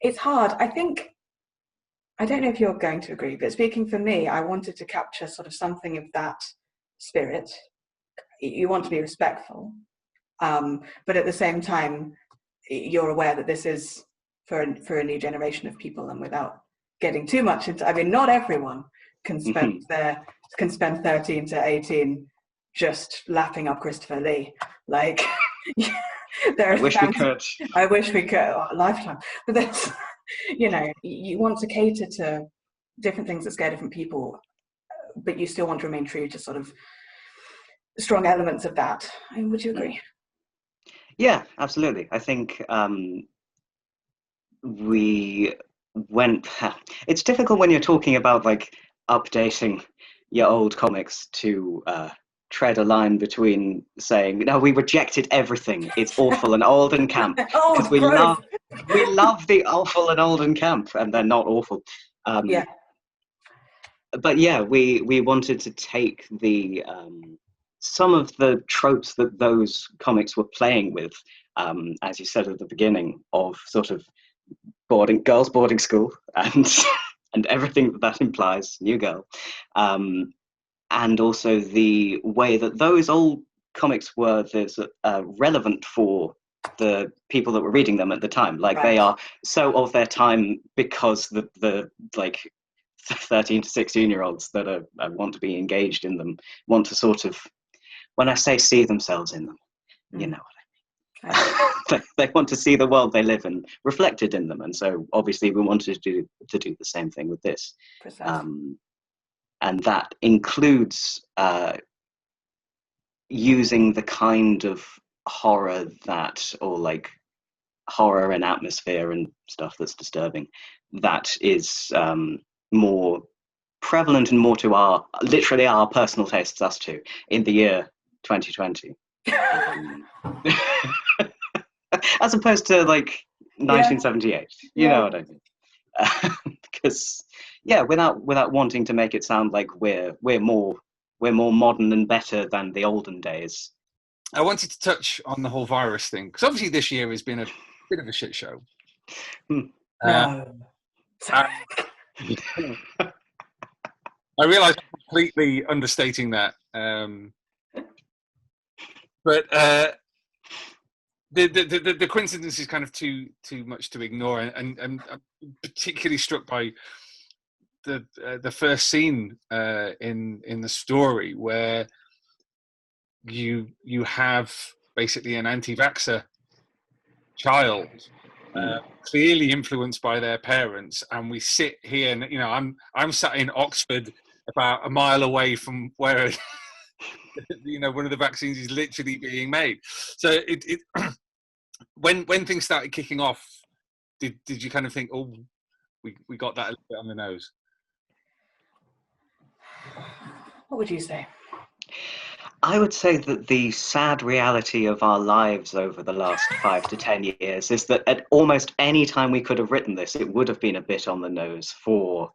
it's hard. I don't know if you're going to agree, but speaking for me, I wanted to capture sort of something of that spirit. You want to be respectful, but at the same time, you're aware that this is for a new generation of people, and without getting too much into, I mean, not everyone can spend 13 to 18 just lapping up Christopher Lee. Like, I wish we could. I wish we could. Oh, a lifetime. But that's, you want to cater to different things that scare different people, but you still want to remain true to sort of strong elements of that. I mean, would you agree? Yeah, absolutely. I think we went. It's difficult when you're talking about like updating your old comics to tread a line between saying, no, we rejected everything, it's awful and old and camp, because we love the awful and old and camp, and they're not awful. But yeah, we wanted to take the some of the tropes that those comics were playing with, as you said at the beginning, of sort of girls' boarding school and everything that implies, new girl. And also the way that those old comics were relevant for the people that were reading them at the time. Like, they are so of their time because the like 13 to 16-year-olds that want to be engaged in them want to sort of, when I say see themselves in them, you know what I They want to see the world they live in reflected in them, and so obviously we wanted to do the same thing with this. Precisely. And that includes using the kind of horror or like horror and atmosphere and stuff that's disturbing that is more prevalent and more to our personal tastes, us two, in the year 2020. As opposed to like 1978. You know what I mean? Because without wanting to make it sound like we're more modern and better than the olden days. I wanted to touch on the whole virus thing, because obviously this year has been a bit of a shit show. No. I realise I'm completely understating that, but the coincidence is kind of too much to ignore, and I'm particularly struck by the first scene in the story where you have basically an anti-vaxxer child, clearly influenced by their parents, and we sit here, and I'm sat in Oxford, about a mile away from where one of the vaccines is literally being made. So it when things started kicking off, did you kind of think, oh, we got that a little bit on the nose? What would you say? I would say that the sad reality of our lives over the last 5 to 10 years is that at almost any time we could have written this, it would have been a bit on the nose for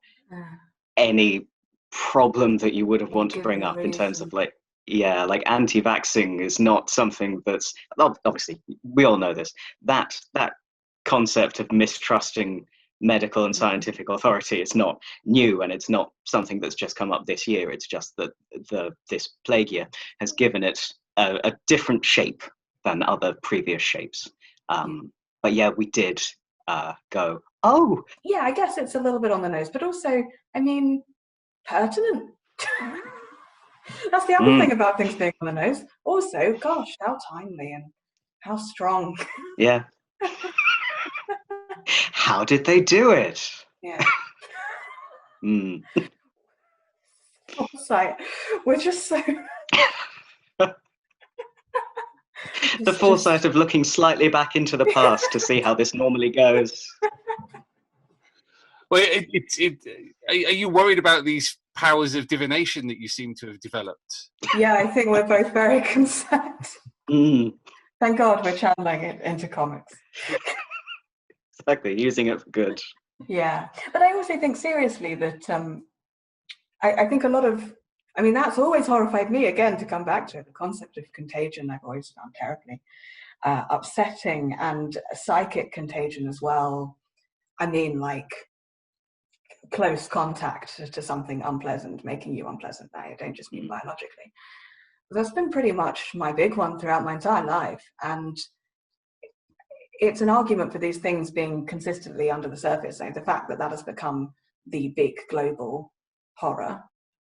any problem that you would have wanted to bring up in terms of like anti-vaxxing is not something that's, obviously we all know this, that concept of mistrusting medical and scientific authority is not new, and it's not something that's just come up this year. It's just that this plague year has given it a different shape than other previous shapes. But yeah, we did go, oh! Yeah, I guess it's a little bit on the nose, but also, I mean, pertinent. That's the other thing about things being on the nose. Also, gosh, how timely and how strong. Yeah. How did they do it? Yeah. Foresight. We're just so... The foresight of looking slightly back into the past to see how this normally goes. Well, are you worried about these powers of divination that you seem to have developed? Yeah, I think we're both very concerned. Thank God we're channeling it into comics. Exactly, using it for good. Yeah, but I also think seriously that I think a lot of, I mean, that's always horrified me, again, to come back to it, the concept of contagion I've always found terribly upsetting, and psychic contagion as well. I mean, like close contact to something unpleasant, making you unpleasant. I don't just mean biologically. That's been pretty much my big one throughout my entire life, and it's an argument for these things being consistently under the surface. So the fact that has become the big global horror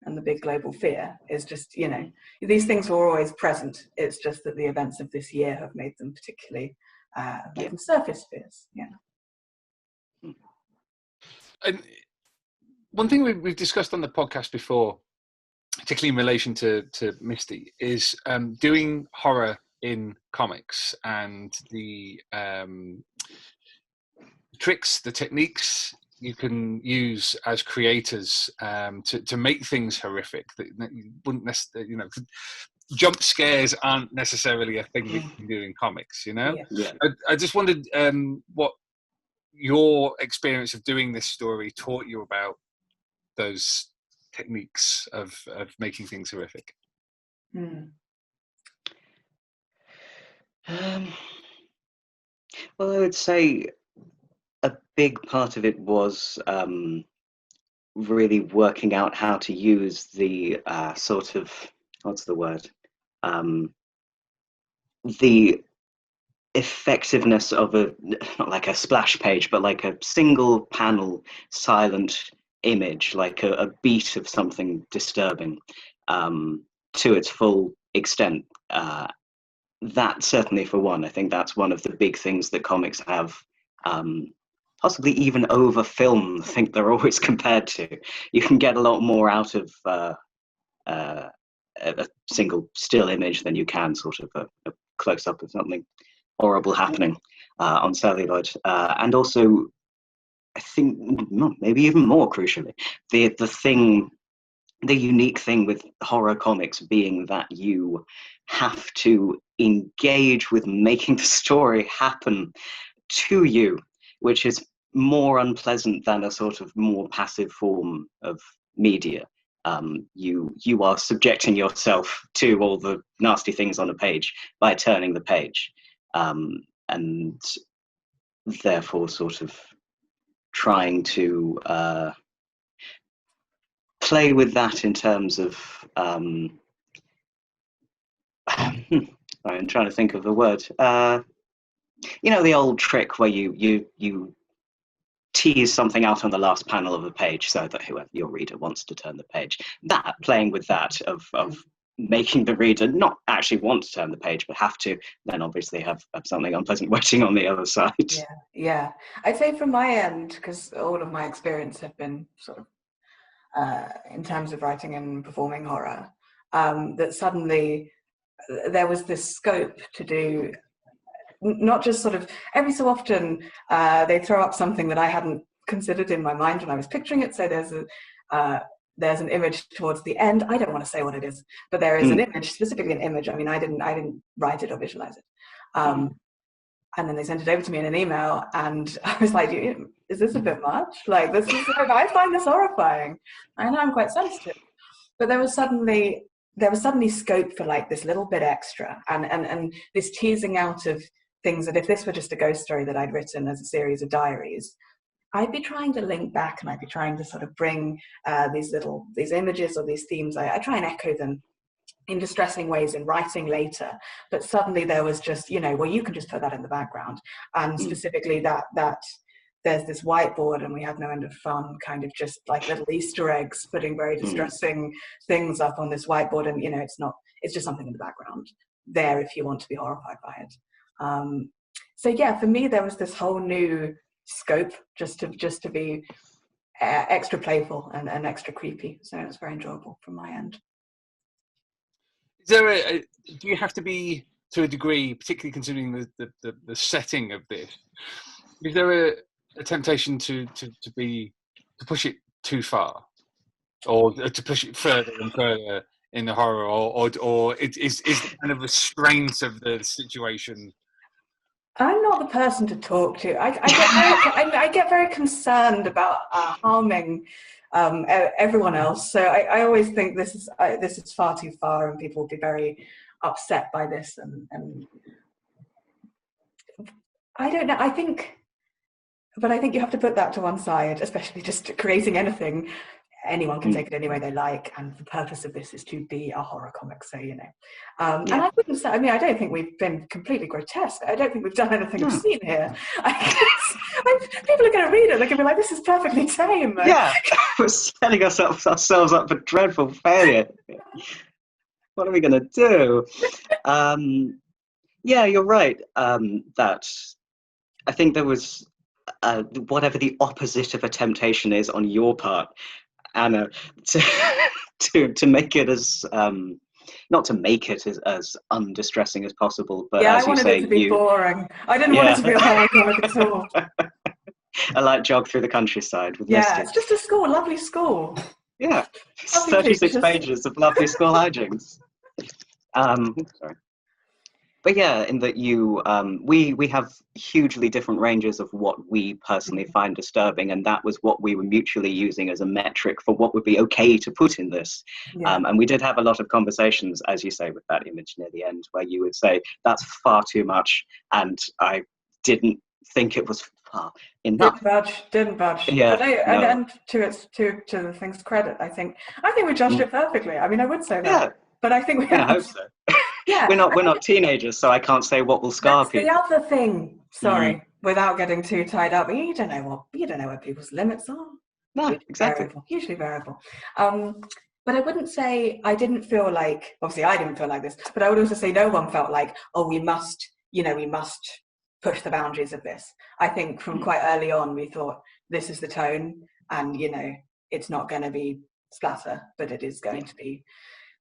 and the big global fear is just, these things were always present. It's just that the events of this year have made them particularly surface fears. Yeah. And one thing we've discussed on the podcast before, particularly in relation to Misty, is doing horror in comics, and the tricks, the techniques you can use as creators to make things horrific that you wouldn't necessarily, jump scares aren't necessarily a thing that you can do in comics, Yeah. I just wondered what your experience of doing this story taught you about those techniques of making things horrific. Well, I would say a big part of it was really working out how to use the sort of, what's the word? The effectiveness of not like a splash page, but like a single panel silent image, like a beat of something disturbing to its full extent. that certainly for one, I think that's one of the big things that comics have, possibly even over film. I think they're always compared to. You can get a lot more out of a single still image than you can sort of a close up of something horrible happening on celluloid. And also, I think maybe even more crucially, the unique thing with horror comics being that you have to engage with making the story happen to you, which is more unpleasant than a sort of more passive form of media. You are subjecting yourself to all the nasty things on a page by turning the page, and therefore sort of trying to play with that in terms of I'm trying to think of the word. You know, the old trick where you tease something out on the last panel of a page so that whoever your reader wants to turn the page. That playing with that of making the reader not actually want to turn the page, but have to then obviously have something unpleasant waiting on the other side. Yeah. I'd say from my end, because all of my experience have been sort of in terms of writing and performing horror, that suddenly there was this scope to do not just sort of every so often they throw up something that I hadn't considered in my mind when I was picturing it. So there's an image towards the end. I don't want to say what it is, but there is an image, specifically an image. I mean, I didn't write it or visualize it. And then they sent it over to me in an email, and I was like, is this a bit much? Like, this is like, I find this horrifying. I know I'm quite sensitive. But there was suddenly scope for like this little bit extra and this teasing out of things that if this were just a ghost story that I'd written as a series of diaries, I'd be trying to link back and I'd be trying to sort of bring these images or these themes. I try and echo them in distressing ways in writing later, but suddenly there was just, well, you can just put that in the background. And specifically that there's this whiteboard and we have no end of fun, kind of just like little Easter eggs, putting very distressing things up on this whiteboard. And, it's just something in the background there if you want to be horrified by it. So yeah, for me, there was this whole new scope just to be extra playful and extra creepy. So it was very enjoyable from my end. Is there do you have to be, to a degree, particularly considering the setting of this, is there a temptation to push it too far, or to push it further and further in the horror, or is the kind of restraint of the situation? I'm not the person to talk to. I get very concerned about harming everyone else. So I always think this is far too far, and people will be very upset by this. And I don't know. I think you have to put that to one side, especially just creating anything. Anyone can take it any way they like, and the purpose of this is to be a horror comic. So and I wouldn't say. I mean, I don't think we've been completely grotesque. I don't think we've done anything obscene here. People are going to read it. They're going to be like, "This is perfectly tame." Yeah, we're setting ourselves up for dreadful failure. What are we going to do? Yeah, you're right. That I think there was whatever the opposite of a temptation is on your part, Anna, to make it as not to make it as undistressing as possible, but as I wanted it to be boring. I didn't want it to be a horror comic at all. A light jog through the countryside with Misty. It's just a school, lovely school. Yeah, Lovely 36 teachers. pages of lovely school hijinks. Sorry. But yeah, in that we have hugely different ranges of what we personally find disturbing, and that was what we were mutually using as a metric for what would be okay to put in this. And we did have a lot of conversations, as you say, with that image near the end, where you would say, that's far too much, and I didn't think it was far enough. Didn't budge. Yeah, but and to the thing's credit, I think we judged it perfectly. I mean, I would say that. Yeah. But I think we I hope so. Yeah, we're not teenagers, so I can't say what will scar people. That's the other thing. Sorry, without getting too tied up, you don't know what people's limits are. No, exactly. Hugely variable. But I wouldn't say, I didn't feel like, obviously I didn't feel like this, but I would also say no one felt like, oh, we must push the boundaries of this. I think from quite early on, we thought this is the tone, and, it's not going to be splatter, but it is going to be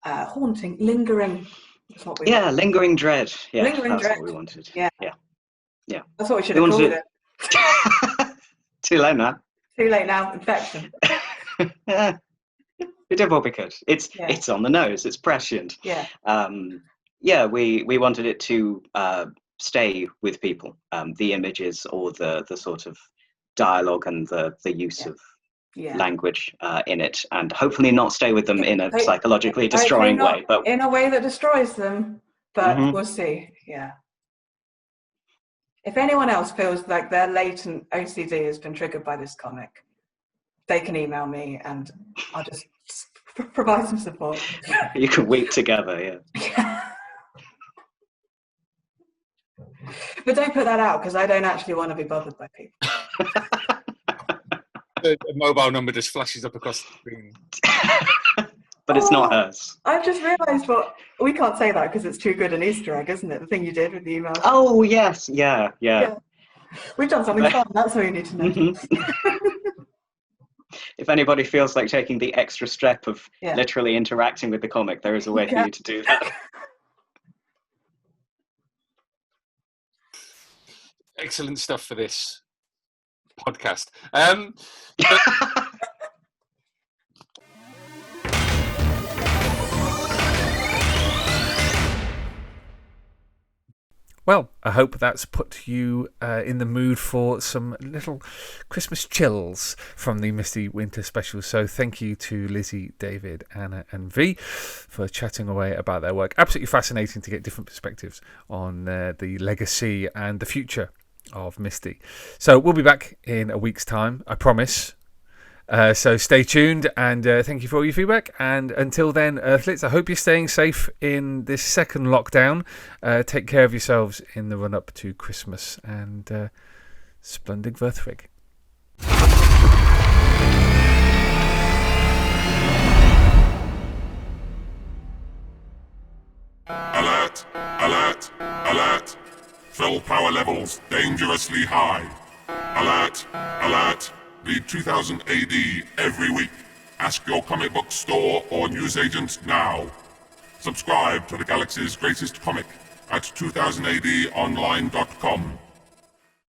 haunting, lingering. That's what we Yeah, lingering dread. Yeah, lingering that's dread. what we wanted. Yeah. Yeah. That's what we should have called it. Too late now. Too late now, infection. Yeah. We did what we could. It's on the nose. It's prescient. Yeah. We wanted it to stay with people. The images or the sort of dialogue and the use of language in it, and hopefully not stay with them in a psychologically destroying way, but in a way that destroys them. But we'll see. Yeah. If anyone else feels like their latent OCD has been triggered by this comic, they can email me and I'll just provide some support. You can weep together. Yeah. But don't put that out, because I don't actually want to be bothered by people. The mobile number just flashes up across the screen. But it's not hers. I've just realised we can't say that because it's too good an Easter egg, isn't it? The thing you did with the email. Oh, yes. Yeah. We've done something fun. That's all you need to know. If anybody feels like taking the extra step of literally interacting with the comic, there is a way for you to do that. Excellent stuff for this podcast. Well, I hope that's put you in the mood for some little Christmas chills from the Misty Winter Special. So thank you to Lizzie, David, Anna and V for chatting away about their work. Absolutely fascinating to get different perspectives on the legacy and the future of Misty. So we'll be back in a week's time, I promise. So stay tuned, and thank you for all your feedback. And until then, Earthlets, I hope you're staying safe in this second lockdown. Take care of yourselves in the run-up to Christmas, and Splendid Verthrig. Alert! Alert! Alert! Fill power levels dangerously high. Alert! Alert! Read 2000 AD every week. Ask your comic book store or newsagent now. Subscribe to the galaxy's greatest comic at 2000ADonline.com.